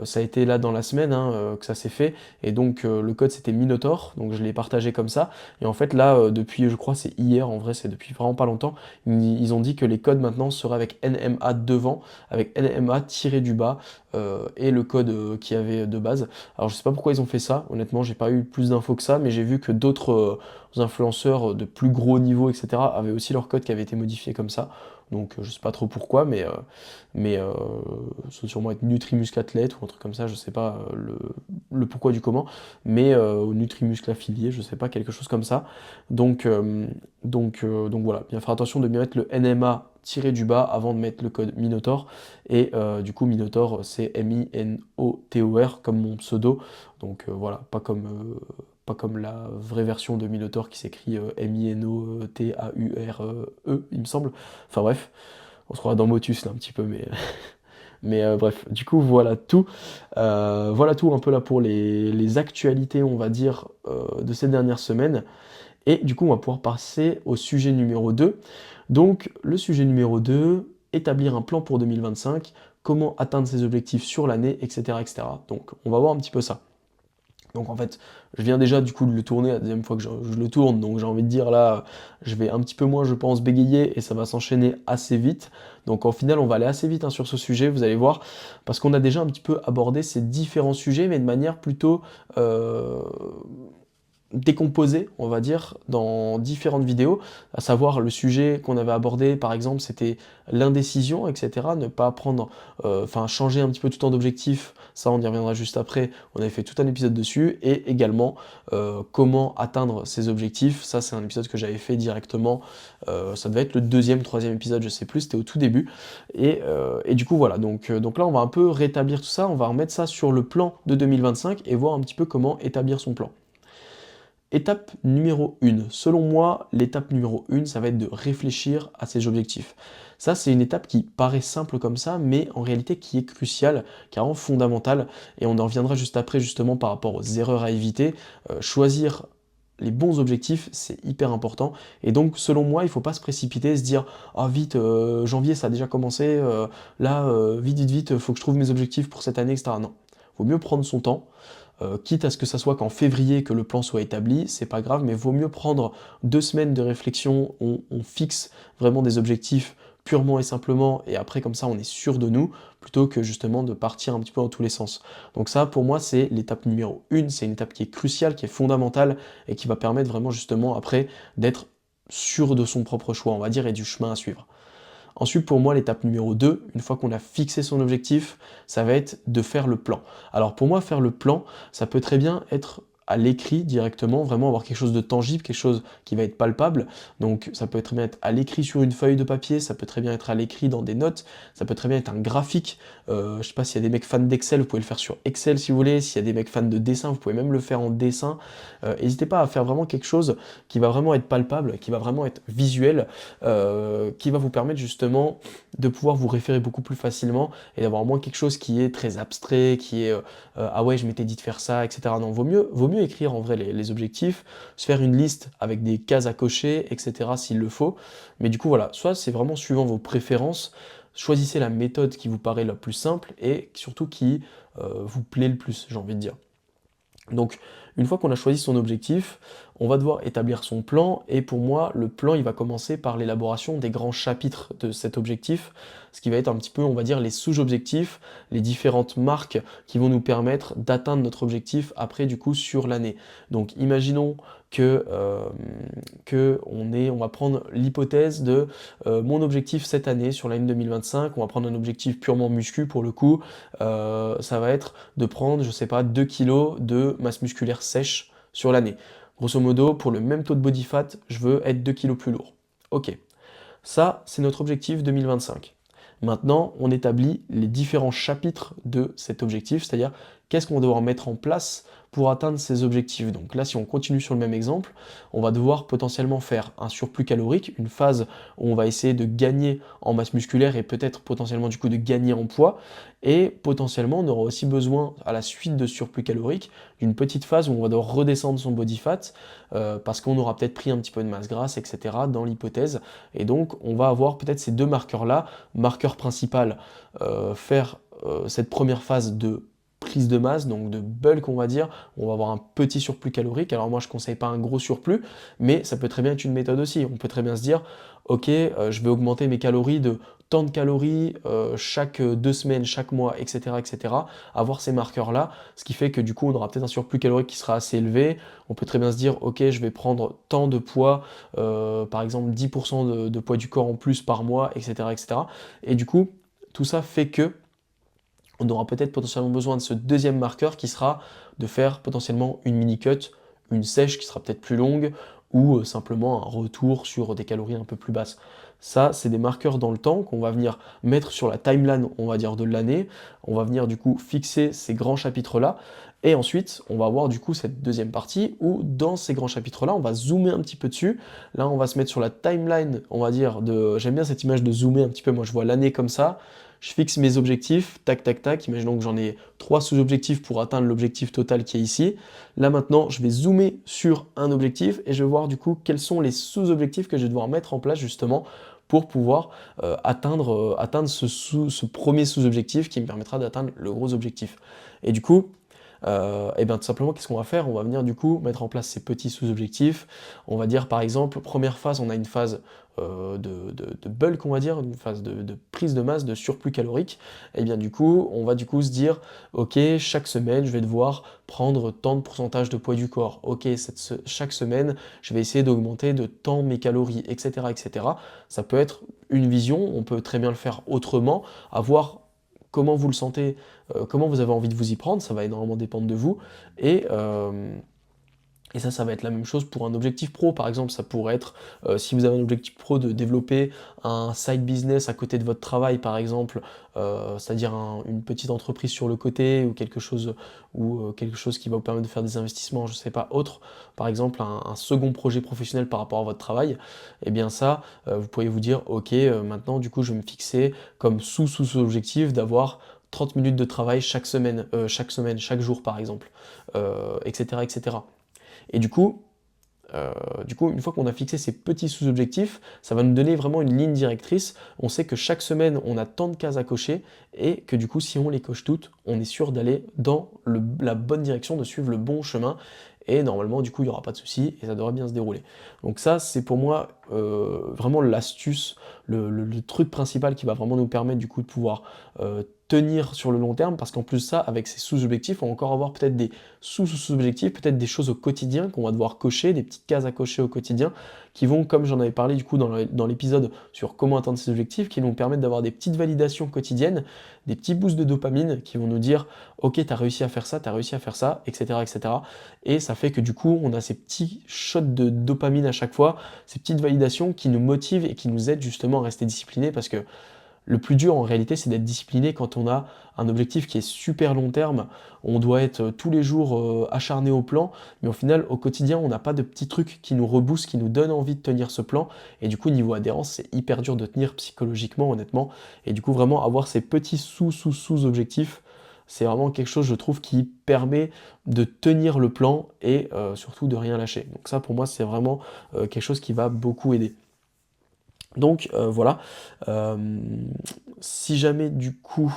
ça a été là dans la semaine hein, que ça s'est fait. Et donc, le code c'était Minotaur, donc je l'ai partagé comme ça. Et en fait, là, depuis, je crois, c'est hier, en vrai, c'est depuis vraiment pas longtemps, ils ont dit que les codes maintenant seraient avec NMA devant, avec NMA tiré du bas, et le code qu'il y avait de base. Alors je sais pas pourquoi ils ont fait ça, honnêtement j'ai pas eu plus d'infos que ça, mais j'ai vu que d'autres influenceurs de plus gros niveau, etc. avaient aussi leur code qui avait été modifié comme ça. Donc je sais pas trop pourquoi, mais ça doit sûrement être Nutrimuscathlète ou un truc comme ça, je sais pas le pourquoi du comment, mais Nutrimuscle affilié, je sais pas, quelque chose comme ça. Donc voilà, bien faire attention de bien mettre le NMA tiré du bas avant de mettre le code Minotaur. Et du coup, Minotaur, c'est Minotor comme mon pseudo. Donc voilà, pas comme la vraie version de Minotaur qui s'écrit Minotaure, il me semble. Enfin bref, on se croit dans Motus là un petit peu, mais, mais bref, du coup, voilà tout. Voilà tout un peu là pour les actualités, on va dire, de ces dernières semaines. Et du coup, on va pouvoir passer au sujet numéro 2. Donc, le sujet numéro 2, établir un plan pour 2025, comment atteindre ses objectifs sur l'année, etc., etc. Donc, on va voir un petit peu ça. Donc en fait, je viens déjà du coup de le tourner, la deuxième fois que je le tourne, donc j'ai envie de dire là, je vais un petit peu moins, je pense, bégayer et ça va s'enchaîner assez vite. Donc en final, on va aller assez vite hein, sur ce sujet, vous allez voir, parce qu'on a déjà un petit peu abordé ces différents sujets, mais de manière plutôt décomposé, on va dire, dans différentes vidéos, à savoir le sujet qu'on avait abordé, par exemple, c'était l'indécision, etc. Ne pas prendre, enfin, changer un petit peu tout le temps d'objectif, ça on y reviendra juste après, on avait fait tout un épisode dessus, et également comment atteindre ses objectifs, ça c'est un épisode que j'avais fait directement, ça devait être le deuxième, troisième épisode, je sais plus, c'était au tout début, et du coup voilà, donc là on va un peu rétablir tout ça, on va remettre ça sur le plan de 2025 et voir un petit peu comment établir son plan. Étape numéro 1. Selon moi, l'étape numéro 1, ça va être de réfléchir à ses objectifs. Ça, c'est une étape qui paraît simple comme ça, mais en réalité qui est cruciale, carrément fondamentale, et on en reviendra juste après, justement, par rapport aux erreurs à éviter. Choisir les bons objectifs, c'est hyper important, et donc, selon moi, il ne faut pas se précipiter, se dire « Ah, vite, janvier, ça a déjà commencé, là, vite, faut que je trouve mes objectifs pour cette année, etc. » Non, il vaut mieux prendre son temps, quitte à ce que ça soit qu'en février que le plan soit établi, c'est pas grave, mais vaut mieux prendre 2 semaines de réflexion, on fixe vraiment des objectifs purement et simplement, et après comme ça on est sûr de nous, plutôt que justement de partir un petit peu dans tous les sens. Donc ça pour moi c'est l'étape numéro 1, c'est une étape qui est cruciale, qui est fondamentale, et qui va permettre vraiment justement après d'être sûr de son propre choix, on va dire, et du chemin à suivre. Ensuite, pour moi, l'étape numéro 2, une fois qu'on a fixé son objectif, ça va être de faire le plan. Alors pour moi, faire le plan, ça peut très bien être à l'écrit directement, vraiment avoir quelque chose de tangible, quelque chose qui va être palpable. Donc ça peut très bien être à l'écrit sur une feuille de papier, ça peut très bien être à l'écrit dans des notes, ça peut très bien être un graphique. Je sais pas s'il y a des mecs fans d'Excel, vous pouvez le faire sur Excel si vous voulez. S'il y a des mecs fans de dessin, vous pouvez même le faire en dessin. N'hésitez pas à faire vraiment quelque chose qui va vraiment être palpable, qui va vraiment être visuel, qui va vous permettre justement de pouvoir vous référer beaucoup plus facilement et d'avoir moins quelque chose qui est très abstrait, qui est ah ouais, je m'étais dit de faire ça, etc. Non, vaut mieux écrire en vrai les objectifs, se faire une liste avec des cases à cocher, etc. s'il le faut. Mais du coup, voilà, soit c'est vraiment suivant vos préférences, choisissez la méthode qui vous paraît la plus simple et surtout qui vous plaît le plus, j'ai envie de dire. Donc, une fois qu'on a choisi son objectif, on va devoir établir son plan, et pour moi, le plan, il va commencer par l'élaboration des grands chapitres de cet objectif, ce qui va être un petit peu, on va dire, les sous-objectifs, les différentes marques qui vont nous permettre d'atteindre notre objectif après, du coup, sur l'année. Donc, imaginons on va prendre l'hypothèse de mon objectif cette année, sur l'année 2025, on va prendre un objectif purement muscu pour le coup, ça va être de prendre, je sais pas, 2 kilos de masse musculaire sèche sur l'année. Grosso modo, pour le même taux de body fat, je veux être 2 kilos plus lourd. Ok, ça c'est notre objectif 2025. Maintenant, on établit les différents chapitres de cet objectif, c'est-à-dire qu'est-ce qu'on va devoir mettre en place pour atteindre ces objectifs. Donc là, si on continue sur le même exemple, on va devoir potentiellement faire un surplus calorique, une phase où on va essayer de gagner en masse musculaire et peut-être potentiellement du coup de gagner en poids. Et potentiellement, on aura aussi besoin, à la suite de ce surplus calorique, d'une petite phase où on va devoir redescendre son body fat parce qu'on aura peut-être pris un petit peu de masse grasse, etc. dans l'hypothèse. Et donc, on va avoir peut-être ces deux marqueurs-là. Marqueur principal, faire cette première phase de prise de masse, donc de bulk on va dire, on va avoir un petit surplus calorique. Alors moi je ne conseille pas un gros surplus, mais ça peut très bien être une méthode aussi. On peut très bien se dire, ok, je vais augmenter mes calories de tant de calories chaque 2 semaines, chaque mois, etc., etc. Avoir ces marqueurs-là, ce qui fait que du coup on aura peut-être un surplus calorique qui sera assez élevé. On peut très bien se dire, ok, je vais prendre tant de poids, par exemple 10% de poids du corps en plus par mois, etc., etc. Et du coup, tout ça fait que on aura peut-être potentiellement besoin de ce deuxième marqueur qui sera de faire potentiellement une mini-cut, une sèche qui sera peut-être plus longue, ou simplement un retour sur des calories un peu plus basses. Ça, c'est des marqueurs dans le temps qu'on va venir mettre sur la timeline, on va dire, de l'année. On va venir du coup fixer ces grands chapitres-là. Et ensuite, on va avoir du coup cette deuxième partie où dans ces grands chapitres-là, on va zoomer un petit peu dessus. Là, on va se mettre sur la timeline, on va dire, de... J'aime bien cette image de zoomer un petit peu. Moi, je vois l'année comme ça. Je fixe mes objectifs, tac, tac, tac. Imaginons que j'en ai 3 sous-objectifs pour atteindre l'objectif total qui est ici. Là maintenant, je vais zoomer sur un objectif et je vais voir du coup quels sont les sous-objectifs que je vais devoir mettre en place justement pour pouvoir atteindre ce premier sous-objectif qui me permettra d'atteindre le gros objectif. Et du coup, et bien tout simplement, qu'est-ce qu'on va faire? On va venir du coup mettre en place ces petits sous-objectifs. On va dire par exemple, première phase, on a une phase de bulk, on va dire, une phase de prise de masse, de surplus calorique. Et bien du coup, on va du coup se dire, ok, chaque semaine, je vais devoir prendre tant de pourcentage de poids du corps. Ok, chaque semaine, je vais essayer d'augmenter de tant mes calories, etc., etc. Ça peut être une vision, on peut très bien le faire autrement, avoir comment vous le sentez, comment vous avez envie de vous y prendre, ça va énormément dépendre de vous. Et, euh, et ça va être la même chose pour un objectif pro. Par exemple, ça pourrait être, si vous avez un objectif pro, de développer un side business à côté de votre travail, par exemple, c'est-à-dire une petite entreprise sur le côté ou quelque chose qui va vous permettre de faire des investissements, je ne sais pas, autre. Par exemple, un second projet professionnel par rapport à votre travail. Et bien ça, vous pourriez vous dire, ok, maintenant, du coup, je vais me fixer comme sous-objectif d'avoir 30 minutes de travail chaque semaine, chaque jour, par exemple, etc., etc. Et du coup, une fois qu'on a fixé ces petits sous-objectifs, ça va nous donner vraiment une ligne directrice. On sait que chaque semaine, on a tant de cases à cocher et que du coup, si on les coche toutes, on est sûr d'aller dans la bonne direction, de suivre le bon chemin. Et normalement, du coup, il n'y aura pas de souci et ça devrait bien se dérouler. Donc ça, c'est pour moi vraiment l'astuce, le truc principal qui va vraiment nous permettre du coup de pouvoir tenir sur le long terme, parce qu'en plus de ça, avec ces sous-objectifs, on va encore avoir peut-être des sous-objectifs, peut-être des choses au quotidien qu'on va devoir cocher, des petites cases à cocher au quotidien, qui vont, comme j'en avais parlé du coup dans l'épisode sur comment atteindre ces objectifs, qui vont permettre d'avoir des petites validations quotidiennes, des petits boosts de dopamine qui vont nous dire ok, t'as réussi à faire ça, t'as réussi à faire ça, etc., etc. Et ça fait que du coup, on a ces petits shots de dopamine à chaque fois, ces petites validations qui nous motivent et qui nous aident justement à rester disciplinés, parce que le plus dur en réalité, c'est d'être discipliné quand on a un objectif qui est super long terme. On doit être tous les jours acharné au plan, mais au final, au quotidien, on n'a pas de petits trucs qui nous reboostent, qui nous donnent envie de tenir ce plan. Et du coup, niveau adhérence, c'est hyper dur de tenir psychologiquement, honnêtement. Et du coup, vraiment avoir ces petits sous-objectifs, c'est vraiment quelque chose, je trouve, qui permet de tenir le plan et surtout de rien lâcher. Donc ça, pour moi, c'est vraiment quelque chose qui va beaucoup aider. Donc voilà, Euh, si jamais du coup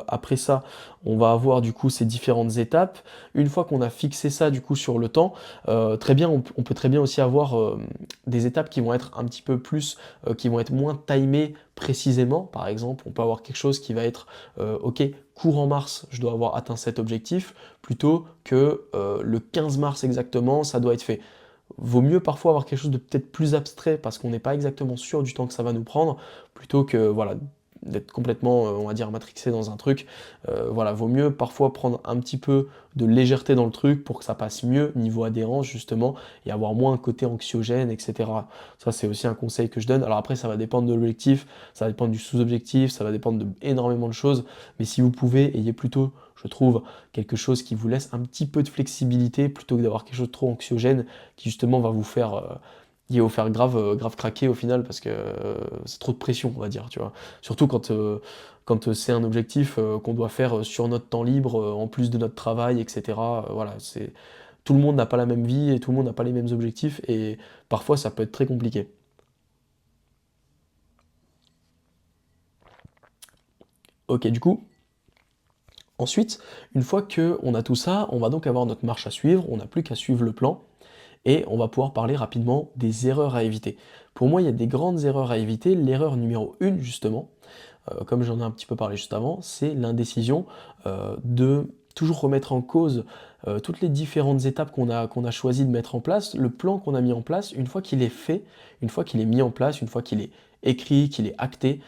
après ça on va avoir du coup ces différentes étapes, une fois qu'on a fixé ça du coup sur le temps, très bien on peut très bien aussi avoir des étapes qui vont être un petit peu plus, qui vont être moins timées précisément. Par exemple, on peut avoir quelque chose qui va être ok, courant mars je dois avoir atteint cet objectif, plutôt que le 15 mars exactement ça doit être fait. Vaut mieux parfois avoir quelque chose de peut-être plus abstrait parce qu'on n'est pas exactement sûr du temps que ça va nous prendre, plutôt que voilà, d'être complètement, on va dire, matrixé dans un truc. Voilà, vaut mieux parfois prendre un petit peu de légèreté dans le truc pour que ça passe mieux niveau adhérence justement et avoir moins un côté anxiogène, etc. Ça, c'est aussi un conseil que je donne. Alors après, ça va dépendre de l'objectif, ça va dépendre du sous-objectif, ça va dépendre de énormément de choses. Mais si vous pouvez, ayez plutôt, je trouve, quelque chose qui vous laisse un petit peu de flexibilité plutôt que d'avoir quelque chose de trop anxiogène qui justement va vous faire, grave, grave craquer au final parce que c'est trop de pression, on va dire, tu vois. Surtout quand c'est un objectif qu'on doit faire sur notre temps libre, en plus de notre travail, etc. Voilà, tout le monde n'a pas la même vie et tout le monde n'a pas les mêmes objectifs et parfois ça peut être très compliqué. Ok, du coup, ensuite, une fois que on a tout ça, on va donc avoir notre marche à suivre, on n'a plus qu'à suivre le plan et on va pouvoir parler rapidement des erreurs à éviter. Pour moi, il y a des grandes erreurs à éviter. L'erreur numéro 1, justement, comme j'en ai un petit peu parlé juste avant, c'est l'indécision de toujours remettre en cause toutes les différentes étapes qu'on a choisi de mettre en place, le plan qu'on a mis en place, une fois qu'il est fait, une fois qu'il est mis en place, une fois qu'il est écrit, qu'il est acté,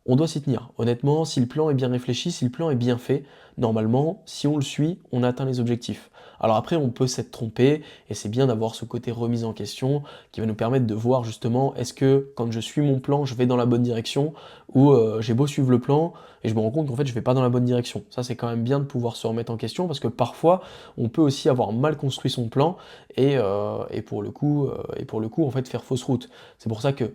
on doit s'y tenir. Honnêtement, si le plan est bien réfléchi, si le plan est bien fait, normalement, si on le suit, on atteint les objectifs. Alors après, on peut s'être trompé, et c'est bien d'avoir ce côté remise en question qui va nous permettre de voir justement, est-ce que quand je suis mon plan, je vais dans la bonne direction, ou j'ai beau suivre le plan, et je me rends compte qu'en fait, je vais pas dans la bonne direction. Ça, c'est quand même bien de pouvoir se remettre en question, parce que parfois, on peut aussi avoir mal construit son plan, et pour le coup, en fait, faire fausse route. C'est pour ça que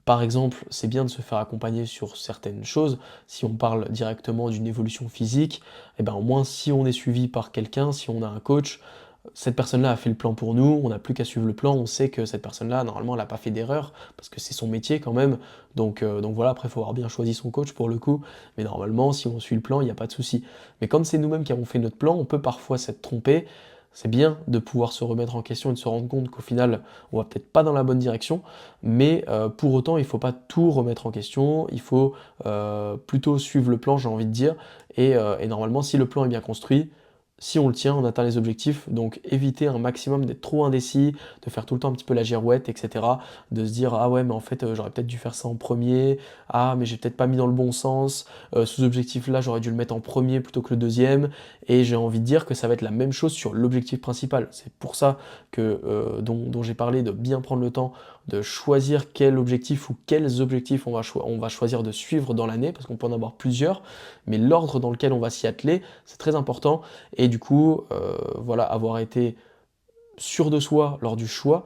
par exemple, c'est bien de se faire accompagner sur certaines choses. Si on parle directement d'une évolution physique, eh ben, au moins si on est suivi par quelqu'un, si on a un coach, cette personne-là a fait le plan pour nous, on n'a plus qu'à suivre le plan, on sait que cette personne-là, normalement, elle n'a pas fait d'erreur, parce que c'est son métier quand même. Donc voilà, après, il faut avoir bien choisi son coach pour le coup, mais normalement, si on suit le plan, il n'y a pas de souci. Mais quand c'est nous-mêmes qui avons fait notre plan, on peut parfois s'être trompé. C'est bien de pouvoir se remettre en question et de se rendre compte qu'au final, on va peut-être pas dans la bonne direction, mais pour autant, il ne faut pas tout remettre en question, il faut plutôt suivre le plan, j'ai envie de dire, et normalement, si le plan est bien construit, si on le tient, on atteint les objectifs, donc éviter un maximum d'être trop indécis, de faire tout le temps un petit peu la girouette, etc. De se dire, ah ouais, mais en fait, j'aurais peut-être dû faire ça en premier, ah, mais j'ai peut-être pas mis dans le bon sens, ce objectif-là, j'aurais dû le mettre en premier plutôt que le deuxième, et j'ai envie de dire que ça va être la même chose sur l'objectif principal. C'est pour ça que, dont j'ai parlé de bien prendre le temps de choisir quel objectif ou quels objectifs on va choisir de suivre dans l'année, parce qu'on peut en avoir plusieurs, mais l'ordre dans lequel on va s'y atteler, c'est très important. Et du coup, voilà, avoir été sûr de soi lors du choix,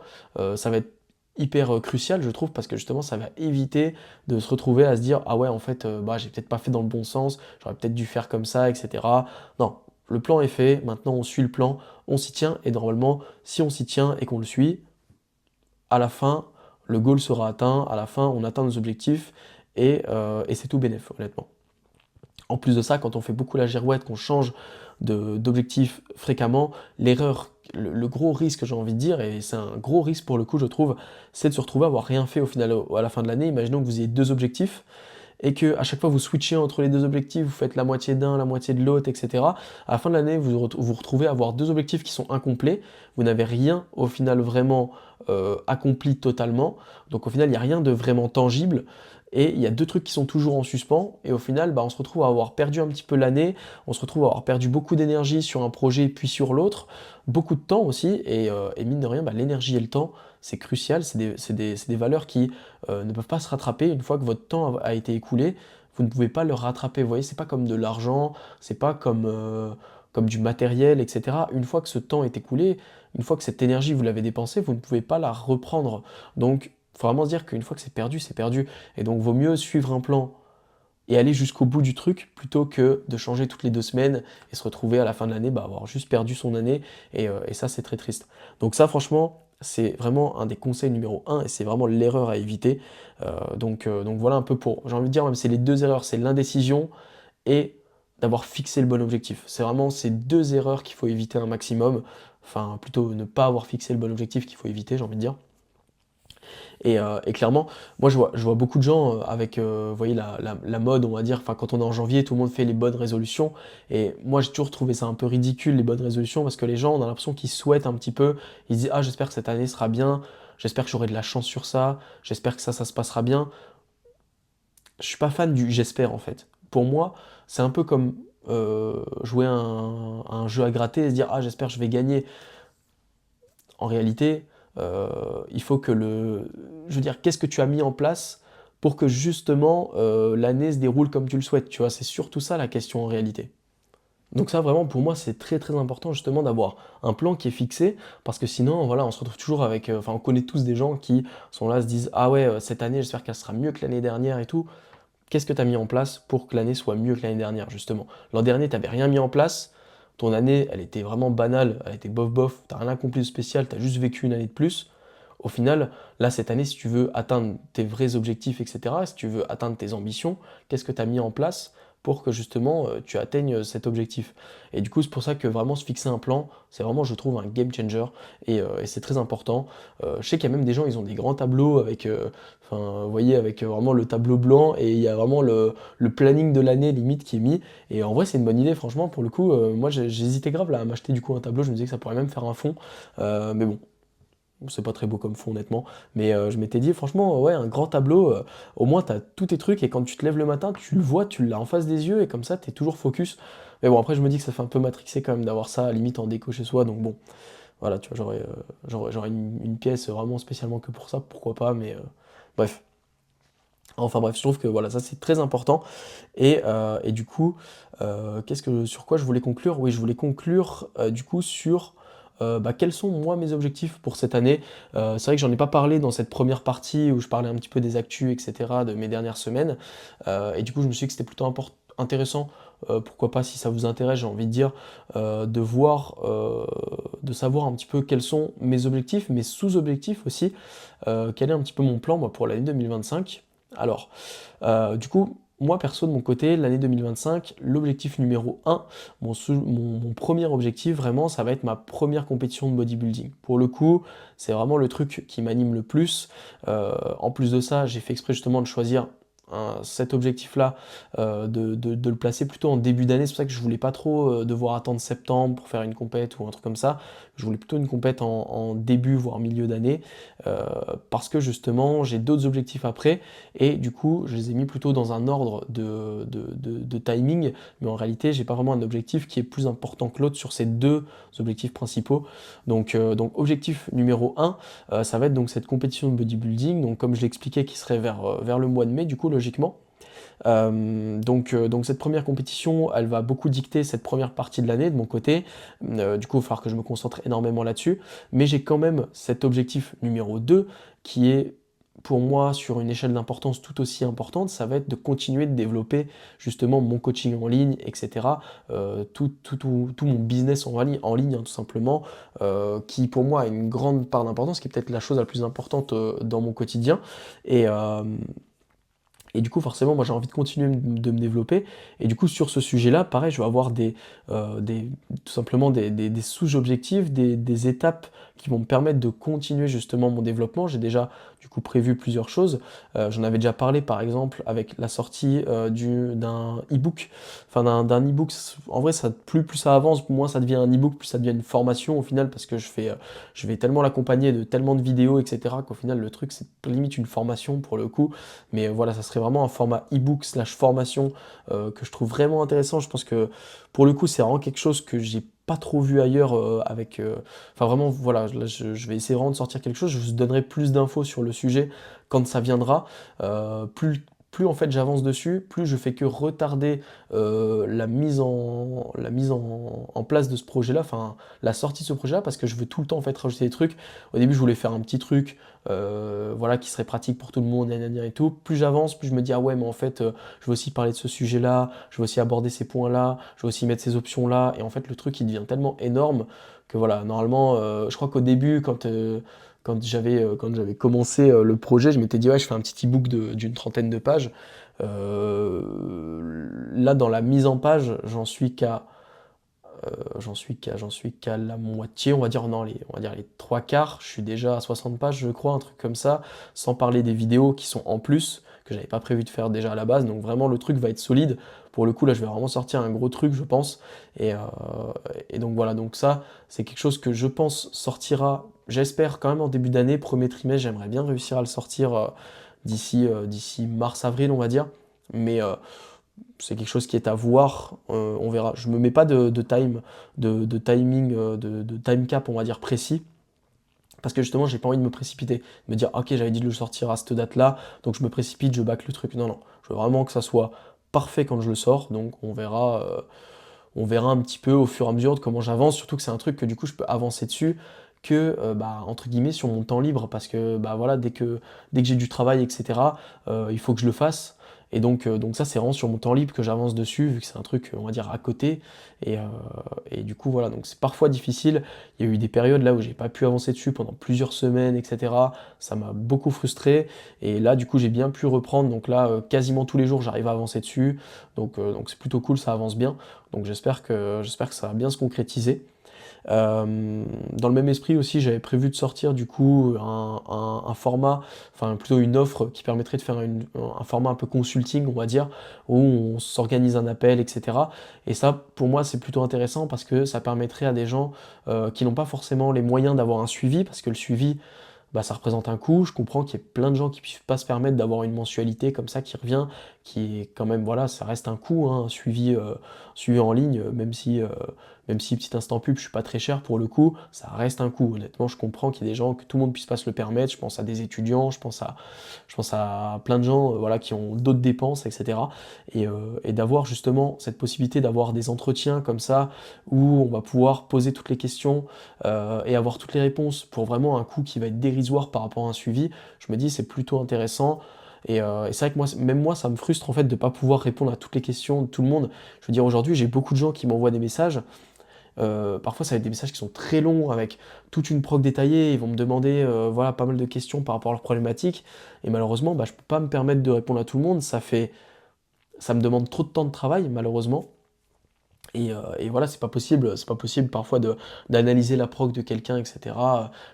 ça va être hyper crucial, je trouve, parce que justement, ça va éviter de se retrouver à se dire, ah ouais, en fait, bah, j'ai peut-être pas fait dans le bon sens, j'aurais peut-être dû faire comme ça, etc. Non, le plan est fait, maintenant on suit le plan, on s'y tient, et normalement, si on s'y tient et qu'on le suit, à la fin, le goal sera atteint, à la fin, on atteint nos objectifs, et c'est tout bénef, honnêtement. En plus de ça, quand on fait beaucoup la girouette, qu'on change d'objectif fréquemment, l'erreur, le gros risque, j'ai envie de dire, et c'est un gros risque pour le coup, je trouve, c'est de se retrouver à avoir rien fait au final, à la fin de l'année. Imaginons que vous ayez deux objectifs et que à chaque fois vous switchez entre les deux objectifs, vous faites la moitié d'un, la moitié de l'autre, etc. À la fin de l'année, vous retrouvez à avoir deux objectifs qui sont incomplets. Vous n'avez rien au final vraiment accompli totalement. Donc au final, il n'y a rien de vraiment tangible. Et il y a deux trucs qui sont toujours en suspens, et au final, bah, on se retrouve à avoir perdu un petit peu l'année, on se retrouve à avoir perdu beaucoup d'énergie sur un projet puis sur l'autre, beaucoup de temps aussi, et mine de rien, bah, l'énergie et le temps, c'est crucial, c'est des valeurs qui ne peuvent pas se rattraper une fois que votre temps a été écoulé, vous ne pouvez pas le rattraper, vous voyez, c'est pas comme de l'argent, c'est pas comme du matériel, etc. Une fois que ce temps est écoulé, une fois que cette énergie vous l'avez dépensée, vous ne pouvez pas la reprendre. Donc, faut vraiment se dire qu'une fois que c'est perdu, c'est perdu. Et donc, vaut mieux suivre un plan et aller jusqu'au bout du truc plutôt que de changer toutes les 2 semaines et se retrouver à la fin de l'année, bah, avoir juste perdu son année. Et ça, c'est très triste. Donc ça, franchement, c'est vraiment un des conseils numéro un et c'est vraiment l'erreur à éviter. Donc voilà un peu pour, j'ai envie de dire, même c'est les deux erreurs, c'est l'indécision et d'avoir fixé le bon objectif. C'est vraiment ces deux erreurs qu'il faut éviter un maximum. Enfin, plutôt ne pas avoir fixé le bon objectif qu'il faut éviter, j'ai envie de dire. Et clairement, moi je vois beaucoup de gens avec, vous voyez, la mode, on va dire, enfin quand on est en janvier, tout le monde fait les bonnes résolutions. Et moi j'ai toujours trouvé ça un peu ridicule, les bonnes résolutions, parce que les gens, on a l'impression qu'ils souhaitent un petit peu, ils se disent, ah j'espère que cette année sera bien, j'espère que j'aurai de la chance sur ça, j'espère que ça se passera bien. je suis pas fan du j'espère en fait. Pour moi, c'est un peu comme jouer à un jeu à gratter et se dire ah j'espère que je vais gagner. En réalité, il faut que je veux dire, qu'est-ce que tu as mis en place pour que justement l'année se déroule comme tu le souhaites, tu vois, c'est surtout ça la question en réalité. Donc ça vraiment pour moi c'est très très important justement d'avoir un plan qui est fixé parce que sinon voilà on se retrouve toujours avec, enfin on connaît tous des gens qui sont là se disent ah ouais cette année j'espère qu'elle sera mieux que l'année dernière et tout. Qu'est-ce que tu as mis en place pour que l'année soit mieux que l'année dernière, justement? L'an dernier, tu n'avais rien mis en place. Ton année, elle était vraiment banale, elle était bof bof, tu n'as rien accompli de spécial, tu as juste vécu une année de plus. Au final, là, cette année, si tu veux atteindre tes vrais objectifs, etc., si tu veux atteindre tes ambitions, qu'est-ce que tu as mis en place pour que justement tu atteignes cet objectif? Et du coup, c'est pour ça que vraiment se fixer un plan, c'est vraiment, je trouve, un game changer et c'est très important. Je sais qu'il y a même des gens, ils ont des grands tableaux avec, enfin, vous voyez, avec vraiment le tableau blanc et il y a vraiment le planning de l'année limite qui est mis. Et en vrai, c'est une bonne idée, franchement, pour le coup. Moi, j'hésitais grave là, à m'acheter du coup un tableau, je me disais que ça pourrait même faire un fond. Mais bon, c'est pas très beau comme fond, honnêtement. Mais je m'étais dit, franchement, ouais, un grand tableau, au moins, tu as tous tes trucs et quand tu te lèves le matin, tu le vois, tu l'as en face des yeux et comme ça, tu es toujours focus. Mais bon, après, je me dis que ça fait un peu matrixé quand même d'avoir ça, à la limite, en déco chez soi. Donc bon, voilà, tu vois, j'aurais une pièce vraiment spécialement que pour ça, pourquoi pas, mais bref. Enfin bref, je trouve que voilà, ça c'est très important. Et du coup, sur quoi je voulais conclure? Oui, je voulais conclure du coup sur bah, quels sont moi mes objectifs pour cette année. C'est vrai que j'en ai pas parlé dans cette première partie où je parlais un petit peu des actus, etc., de mes dernières semaines. Et du coup, je me suis dit que c'était plutôt intéressant, pourquoi pas si ça vous intéresse, j'ai envie de dire, de voir, de savoir un petit peu quels sont mes objectifs, mes sous-objectifs aussi, quel est un petit peu mon plan moi, pour l'année 2025. Alors, du coup, moi perso de mon côté, l'année 2025, l'objectif numéro un, mon premier objectif vraiment, ça va être ma première compétition de bodybuilding. Pour le coup, c'est vraiment le truc qui m'anime le plus. En plus de ça, j'ai fait exprès justement de choisir cet objectif-là, de le placer plutôt en début d'année. C'est pour ça que je voulais pas trop devoir attendre septembre pour faire une compète ou un truc comme ça. Je voulais plutôt une compète en début, voire milieu d'année, euh, parce que justement, j'ai d'autres objectifs après, et du coup, je les ai mis plutôt dans un ordre de timing, mais en réalité, j'ai pas vraiment un objectif qui est plus important que l'autre sur ces deux objectifs principaux. Donc objectif numéro un, ça va être donc cette compétition de bodybuilding, donc comme je l'expliquais, qui serait vers le mois de mai, du coup, logiquement. Donc cette première compétition, elle va beaucoup dicter cette première partie de l'année de mon côté. Du coup, il va falloir que je me concentre énormément là-dessus. Mais j'ai quand même cet objectif numéro 2 qui est pour moi sur une échelle d'importance tout aussi importante, ça va être de continuer de développer justement mon coaching en ligne, etc. Tout mon business en ligne hein, tout simplement, qui pour moi a une grande part d'importance, qui est peut-être la chose la plus importante dans mon quotidien. Et, euh, et du coup, forcément, moi j'ai envie de continuer de me développer. Et du coup, sur ce sujet-là, pareil, je vais avoir tout simplement des sous-objectifs, des étapes qui vont me permettre de continuer justement mon développement. J'ai déjà du coup prévu plusieurs choses. J'en avais déjà parlé par exemple avec la sortie d'un e-book. Enfin, d'un e-book, en vrai, plus ça avance, moins ça devient un e-book, plus ça devient une formation au final, parce que je vais tellement l'accompagner de tellement de vidéos, etc., qu'au final, le truc, c'est limite une formation pour le coup. Mais voilà, ça serait vraiment un format e-book slash formation que je trouve vraiment intéressant. Je pense que pour le coup, c'est vraiment quelque chose que j'ai pas trop vu ailleurs enfin vraiment, voilà, là, je vais essayer vraiment de sortir quelque chose. Je vous donnerai plus d'infos sur le sujet quand ça viendra. Plus en fait j'avance dessus, plus je fais que retarder en place de ce projet-là, enfin la sortie de ce projet-là, parce que je veux tout le temps en fait rajouter des trucs. Au début, je voulais faire un petit truc, voilà, qui serait pratique pour tout le monde, gna et tout. Plus j'avance, plus je me dis, ah ouais, mais en fait, je veux aussi parler de ce sujet-là, je veux aussi aborder ces points-là, je veux aussi mettre ces options-là. Et en fait, le truc, il devient tellement énorme que voilà, normalement, je crois qu'au début, quand j'avais commencé le projet, je m'étais dit, ouais, je fais un petit e-book d'une trentaine de pages. Là, dans la mise en page, j'en suis qu'à la moitié, on va dire, non, on va dire les trois quarts, je suis déjà à 60 pages, je crois, un truc comme ça, sans parler des vidéos qui sont en plus, que j'avais pas prévu de faire déjà à la base, donc vraiment le truc va être solide. Pour le coup, là, je vais vraiment sortir un gros truc, je pense. Et, euh, et donc voilà, donc ça, c'est quelque chose que je pense sortira, j'espère quand même en début d'année, premier trimestre, j'aimerais bien réussir à le sortir d'ici mars-avril, on va dire. Mais c'est quelque chose qui est à voir, on verra. Je me mets pas de timing, de time cap, on va dire, précis. Parce que justement, j'ai pas envie de me précipiter, de me dire, ok, j'avais dit de le sortir à cette date-là, donc je me précipite, je bâcle le truc. Non, non, je veux vraiment que ça soit parfait quand je le sors, donc on verra un petit peu au fur et à mesure de comment j'avance, surtout que c'est un truc que du coup je peux avancer dessus que bah, entre guillemets sur mon temps libre parce que bah voilà dès que j'ai du travail etc il faut que je le fasse et donc ça c'est vraiment sur mon temps libre que j'avance dessus vu que c'est un truc on va dire à côté et, euh, et du coup voilà donc c'est parfois difficile. Il y a eu des périodes là où j'ai pas pu avancer dessus pendant plusieurs semaines etc, ça m'a beaucoup frustré et là du coup j'ai bien pu reprendre donc là quasiment tous les jours j'arrive à avancer dessus donc c'est plutôt cool, ça avance bien. Donc j'espère que ça va bien se concrétiser. Dans le même esprit aussi, j'avais prévu de sortir du coup un format, enfin plutôt une offre qui permettrait de faire un format un peu consulting, on va dire, où on s'organise un appel, etc. Et ça, pour moi, c'est plutôt intéressant parce que ça permettrait à des gens qui n'ont pas forcément les moyens d'avoir un suivi, parce que le suivi, bah, ça représente un coût. Je comprends qu'il y ait plein de gens qui ne puissent pas se permettre d'avoir une mensualité comme ça qui revient, qui est quand même, voilà, ça reste un coût, hein, suivi en ligne, même si petit instant pub, je suis pas très cher pour le coup, ça reste un coût. Honnêtement, je comprends qu'il y ait des gens que tout le monde puisse pas se le permettre. Je pense à des étudiants, je pense à plein de gens, voilà, qui ont d'autres dépenses, etc. Et d'avoir justement cette possibilité d'avoir des entretiens comme ça où on va pouvoir poser toutes les questions et avoir toutes les réponses pour vraiment un coût qui va être dérisoire par rapport à un suivi, je me dis c'est plutôt intéressant. Et c'est vrai que moi, même moi, ça me frustre en fait de ne pas pouvoir répondre à toutes les questions de tout le monde. Je veux dire, aujourd'hui, j'ai beaucoup de gens qui m'envoient des messages. Parfois, ça va être des messages qui sont très longs, avec toute une prog détaillée. Ils vont me demander voilà, pas mal de questions par rapport à leurs problématiques. Et malheureusement, bah, je ne peux pas me permettre de répondre à tout le monde. Ça me demande trop de temps de travail, malheureusement. Et voilà, c'est pas possible parfois d'analyser la prog de quelqu'un, etc.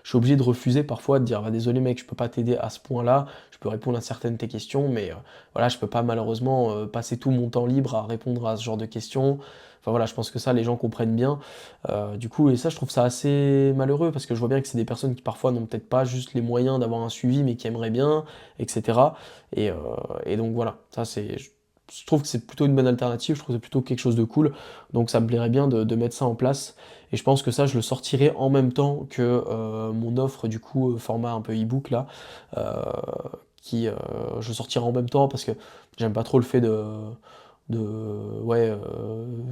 Je suis obligé de refuser parfois, de dire bah, désolé mec, je peux pas t'aider à ce point-là, je peux répondre à certaines de tes questions, mais voilà, je peux pas malheureusement passer tout mon temps libre à répondre à ce genre de questions. Enfin voilà, je pense que ça, les gens comprennent bien. Du coup, et ça, je trouve ça assez malheureux parce que je vois bien que c'est des personnes qui parfois n'ont peut-être pas juste les moyens d'avoir un suivi, mais qui aimeraient bien, etc. Et, euh, et donc voilà, ça c'est. Je trouve que c'est plutôt une bonne alternative, je trouve que c'est plutôt quelque chose de cool. Donc ça me plairait bien de mettre ça en place. Et je pense que ça, je le sortirai en même temps que mon offre, du coup, format un peu e-book là, euh, qui je sortirai en même temps parce que j'aime pas trop le fait de ouais,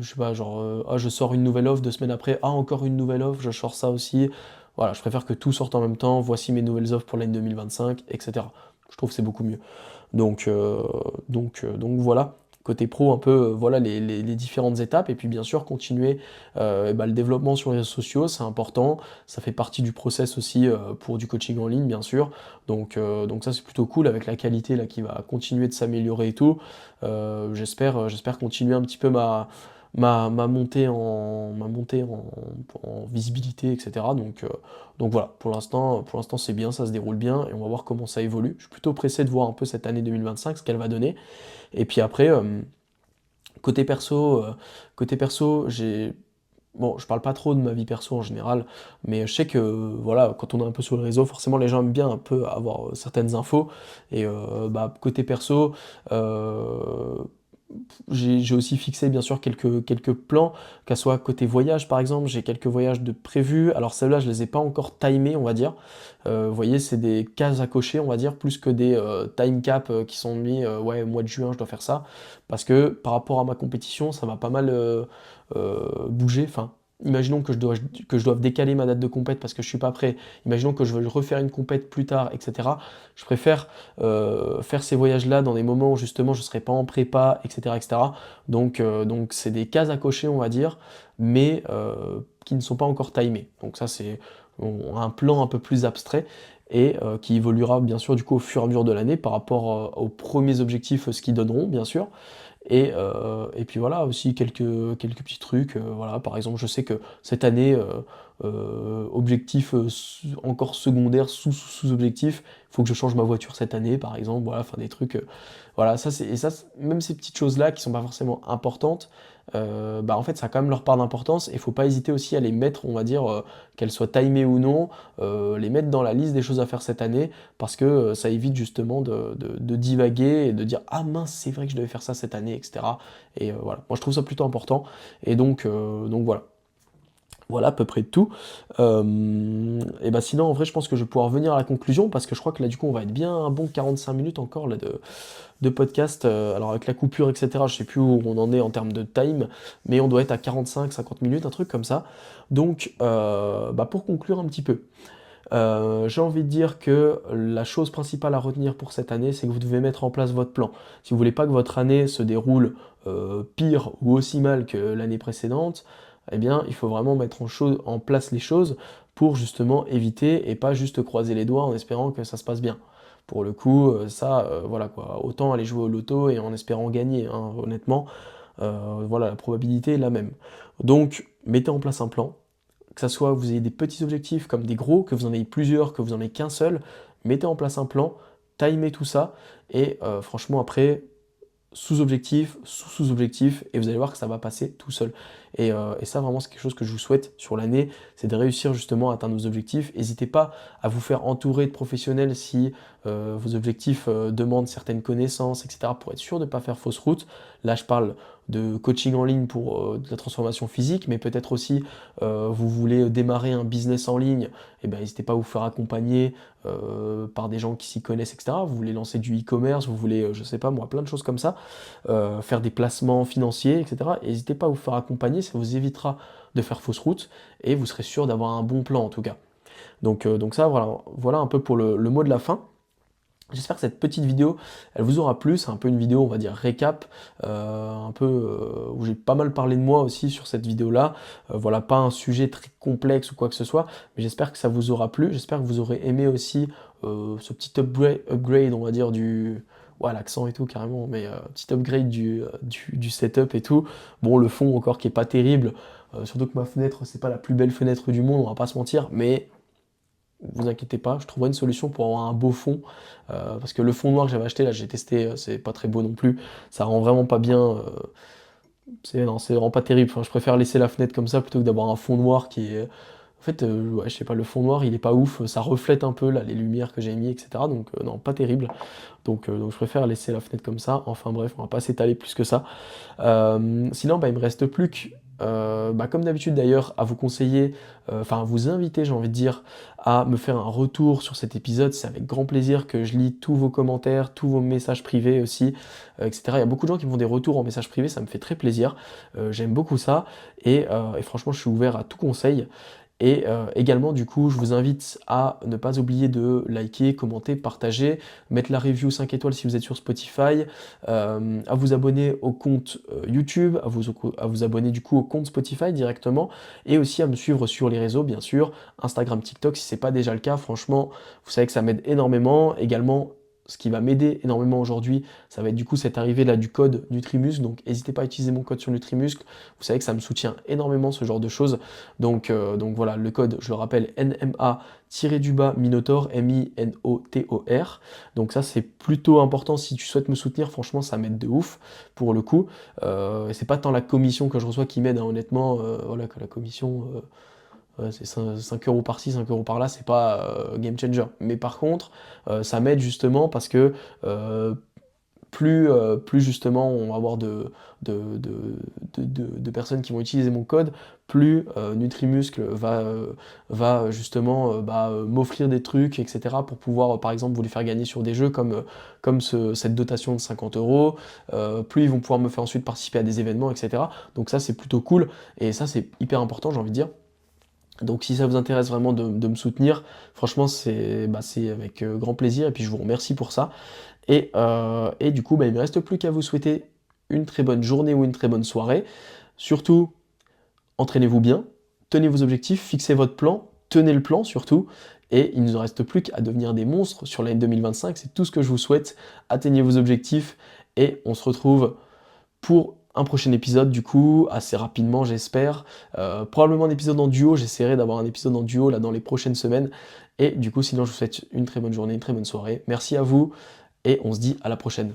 je sais pas, genre, ah, je sors une nouvelle offre 2 semaines après, ah, encore une nouvelle offre, je sors ça aussi. Voilà, je préfère que tout sorte en même temps, voici mes nouvelles offres pour l'année 2025, etc. Je trouve que c'est beaucoup mieux. Donc voilà, côté pro, un peu, voilà les différentes étapes. Et puis bien sûr, continuer bah, le développement sur les réseaux sociaux, c'est important. Ça fait partie du process aussi pour du coaching en ligne, bien sûr. Donc ça, c'est plutôt cool avec la qualité là, qui va continuer de s'améliorer et tout. J'espère continuer un petit peu ma montée en visibilité, etc. Donc voilà, pour l'instant c'est bien, ça se déroule bien et on va voir comment ça évolue. Je suis plutôt pressé de voir un peu cette année 2025, ce qu'elle va donner. Et puis après, côté perso, j'ai. Bon, je parle pas trop de ma vie perso en général, mais je sais que voilà, quand on est un peu sur le réseau, forcément les gens aiment bien un peu avoir certaines infos. Et bah, côté perso, euh, j'ai aussi fixé bien sûr quelques plans, qu'à soit côté voyage par exemple, j'ai quelques voyages de prévus. Alors celles-là, je les ai pas encore timés, on va dire. Vous voyez, c'est des cases à cocher, on va dire, plus que des time caps qui sont mis, ouais, au mois de juin, je dois faire ça. Parce que par rapport à ma compétition, ça va pas mal bouger. Enfin, imaginons que je doive décaler ma date de compète parce que je suis pas prêt. Imaginons que je veux refaire une compète plus tard, etc. Je préfère faire ces voyages-là dans des moments où justement je serai pas en prépa, etc., etc. Donc c'est des cases à cocher, on va dire, mais qui ne sont pas encore timées. Donc ça c'est un plan un peu plus abstrait et qui évoluera bien sûr du coup au fur et à mesure de l'année par rapport aux premiers objectifs, ce qu'ils donneront bien sûr. Et puis voilà, aussi quelques petits trucs. Voilà, par exemple, je sais que cette année, objectif encore secondaire, sous-objectif, il faut que je change ma voiture cette année, par exemple. Voilà, enfin des trucs. Voilà, ça, même ces petites choses-là qui sont pas forcément importantes, en fait ça a quand même leur part d'importance et il ne faut pas hésiter aussi à les mettre, on va dire, qu'elles soient timées ou non, les mettre dans la liste des choses à faire cette année parce que ça évite justement de divaguer et de dire «Ah mince, c'est vrai que je devais faire ça cette année», etc. Et voilà, moi je trouve ça plutôt important et donc voilà. Voilà à peu près tout. Et bah sinon, en vrai, je pense que je vais pouvoir venir à la conclusion parce que je crois que là, du coup, on va être bien un bon 45 minutes encore là, de podcast. Alors, avec la coupure, etc., je sais plus où on en est en termes de time, mais on doit être à 45-50 minutes, un truc comme ça. Donc, pour conclure un petit peu, j'ai envie de dire que la chose principale à retenir pour cette année, c'est que vous devez mettre en place votre plan. Si vous voulez pas que votre année se déroule pire ou aussi mal que l'année précédente, eh bien, il faut vraiment mettre en place les choses pour justement éviter et pas juste croiser les doigts en espérant que ça se passe bien. Pour le coup, voilà quoi. Autant aller jouer au loto et en espérant gagner, hein, honnêtement. Voilà, la probabilité est la même. Donc, mettez en place un plan, que ça soit que vous ayez des petits objectifs comme des gros, que vous en ayez plusieurs, que vous en ayez qu'un seul, mettez en place un plan, timez tout ça, et franchement après, sous-objectif, sous-sous-objectif, et vous allez voir que ça va passer tout seul. Et ça, vraiment, c'est quelque chose que je vous souhaite sur l'année, c'est de réussir justement à atteindre vos objectifs. N'hésitez pas à vous faire entourer de professionnels si vos objectifs demandent certaines connaissances, etc., pour être sûr de ne pas faire fausse route. Là, je parle de coaching en ligne pour de la transformation physique, mais peut-être aussi vous voulez démarrer un business en ligne, et ben, n'hésitez pas à vous faire accompagner par des gens qui s'y connaissent, etc. Vous voulez lancer du e-commerce, vous voulez, je sais pas moi, plein de choses comme ça, faire des placements financiers, etc. N'hésitez pas à vous faire accompagner, ça vous évitera de faire fausse route et vous serez sûr d'avoir un bon plan en tout cas. Donc ça, voilà un peu pour le mot de la fin. J'espère que cette petite vidéo, elle vous aura plu. C'est un peu une vidéo, on va dire, récap, un peu où j'ai pas mal parlé de moi aussi sur cette vidéo-là. Voilà, pas un sujet très complexe ou quoi que ce soit, mais j'espère que ça vous aura plu. J'espère que vous aurez aimé aussi ce petit upgrade, on va dire, du... Ouais, l'accent et tout, carrément, mais petit upgrade du setup et tout. Bon, le fond encore qui est pas terrible, surtout que ma fenêtre, c'est pas la plus belle fenêtre du monde, on va pas se mentir, mais vous inquiétez pas, je trouverai une solution pour avoir un beau fond, parce que le fond noir que j'avais acheté, là j'ai testé, c'est pas très beau non plus, ça rend vraiment pas bien, non, c'est vraiment pas terrible, enfin, je préfère laisser la fenêtre comme ça plutôt que d'avoir un fond noir qui est... En fait, ouais, je sais pas, le fond noir il est pas ouf, ça reflète un peu là, les lumières que j'ai mis, etc. Donc non, pas terrible. Donc je préfère laisser la fenêtre comme ça. Enfin bref, on va pas s'étaler plus que ça. Sinon, il me reste plus que, comme d'habitude d'ailleurs, à vous conseiller, enfin à vous inviter, j'ai envie de dire, à me faire un retour sur cet épisode. C'est avec grand plaisir que je lis tous vos commentaires, tous vos messages privés aussi, etc. Il y a beaucoup de gens qui me font des retours en message privé, ça me fait très plaisir. J'aime beaucoup ça et franchement, je suis ouvert à tout conseil. Et également, du coup, je vous invite à ne pas oublier de liker, commenter, partager, mettre la review 5 étoiles si vous êtes sur Spotify, à vous abonner au compte YouTube, à vous abonner du coup au compte Spotify directement, et aussi à me suivre sur les réseaux, bien sûr, Instagram, TikTok, si c'est pas déjà le cas, franchement, vous savez que ça m'aide énormément. Également, ce qui va m'aider énormément aujourd'hui, ça va être du coup cette arrivée là du code Nutrimuscle, donc n'hésitez pas à utiliser mon code sur Nutrimuscle, vous savez que ça me soutient énormément ce genre de choses, donc voilà, le code, je le rappelle, NMA-du-bas Minotaur, M-I-N-O-T-O-R, donc ça c'est plutôt important si tu souhaites me soutenir, franchement ça m'aide de ouf, pour le coup, et c'est pas tant la commission que je reçois qui m'aide, hein, honnêtement, voilà, que la commission... ouais, c'est 5 euros par-ci, 5 euros par-là, c'est pas game changer. Mais par contre, ça m'aide justement parce que euh, plus justement on va avoir de personnes qui vont utiliser mon code, plus Nutrimuscle va justement m'offrir des trucs, etc. pour pouvoir, par exemple, vous les faire gagner sur des jeux comme cette dotation de 50 euros. Plus ils vont pouvoir me faire ensuite participer à des événements, etc. Donc ça, c'est plutôt cool. Et ça, c'est hyper important, j'ai envie de dire. Donc si ça vous intéresse vraiment de me soutenir, franchement c'est avec grand plaisir et puis je vous remercie pour ça. Et du coup il ne me reste plus qu'à vous souhaiter une très bonne journée ou une très bonne soirée. Surtout, entraînez-vous bien, tenez vos objectifs, fixez votre plan, tenez le plan surtout, et il ne nous reste plus qu'à devenir des monstres sur l'année 2025, c'est tout ce que je vous souhaite, atteignez vos objectifs et on se retrouve pour un prochain épisode du coup, assez rapidement j'espère. Probablement un épisode en duo, j'essaierai d'avoir un épisode en duo là dans les prochaines semaines. Et du coup sinon je vous souhaite une très bonne journée, une très bonne soirée. Merci à vous et on se dit à la prochaine.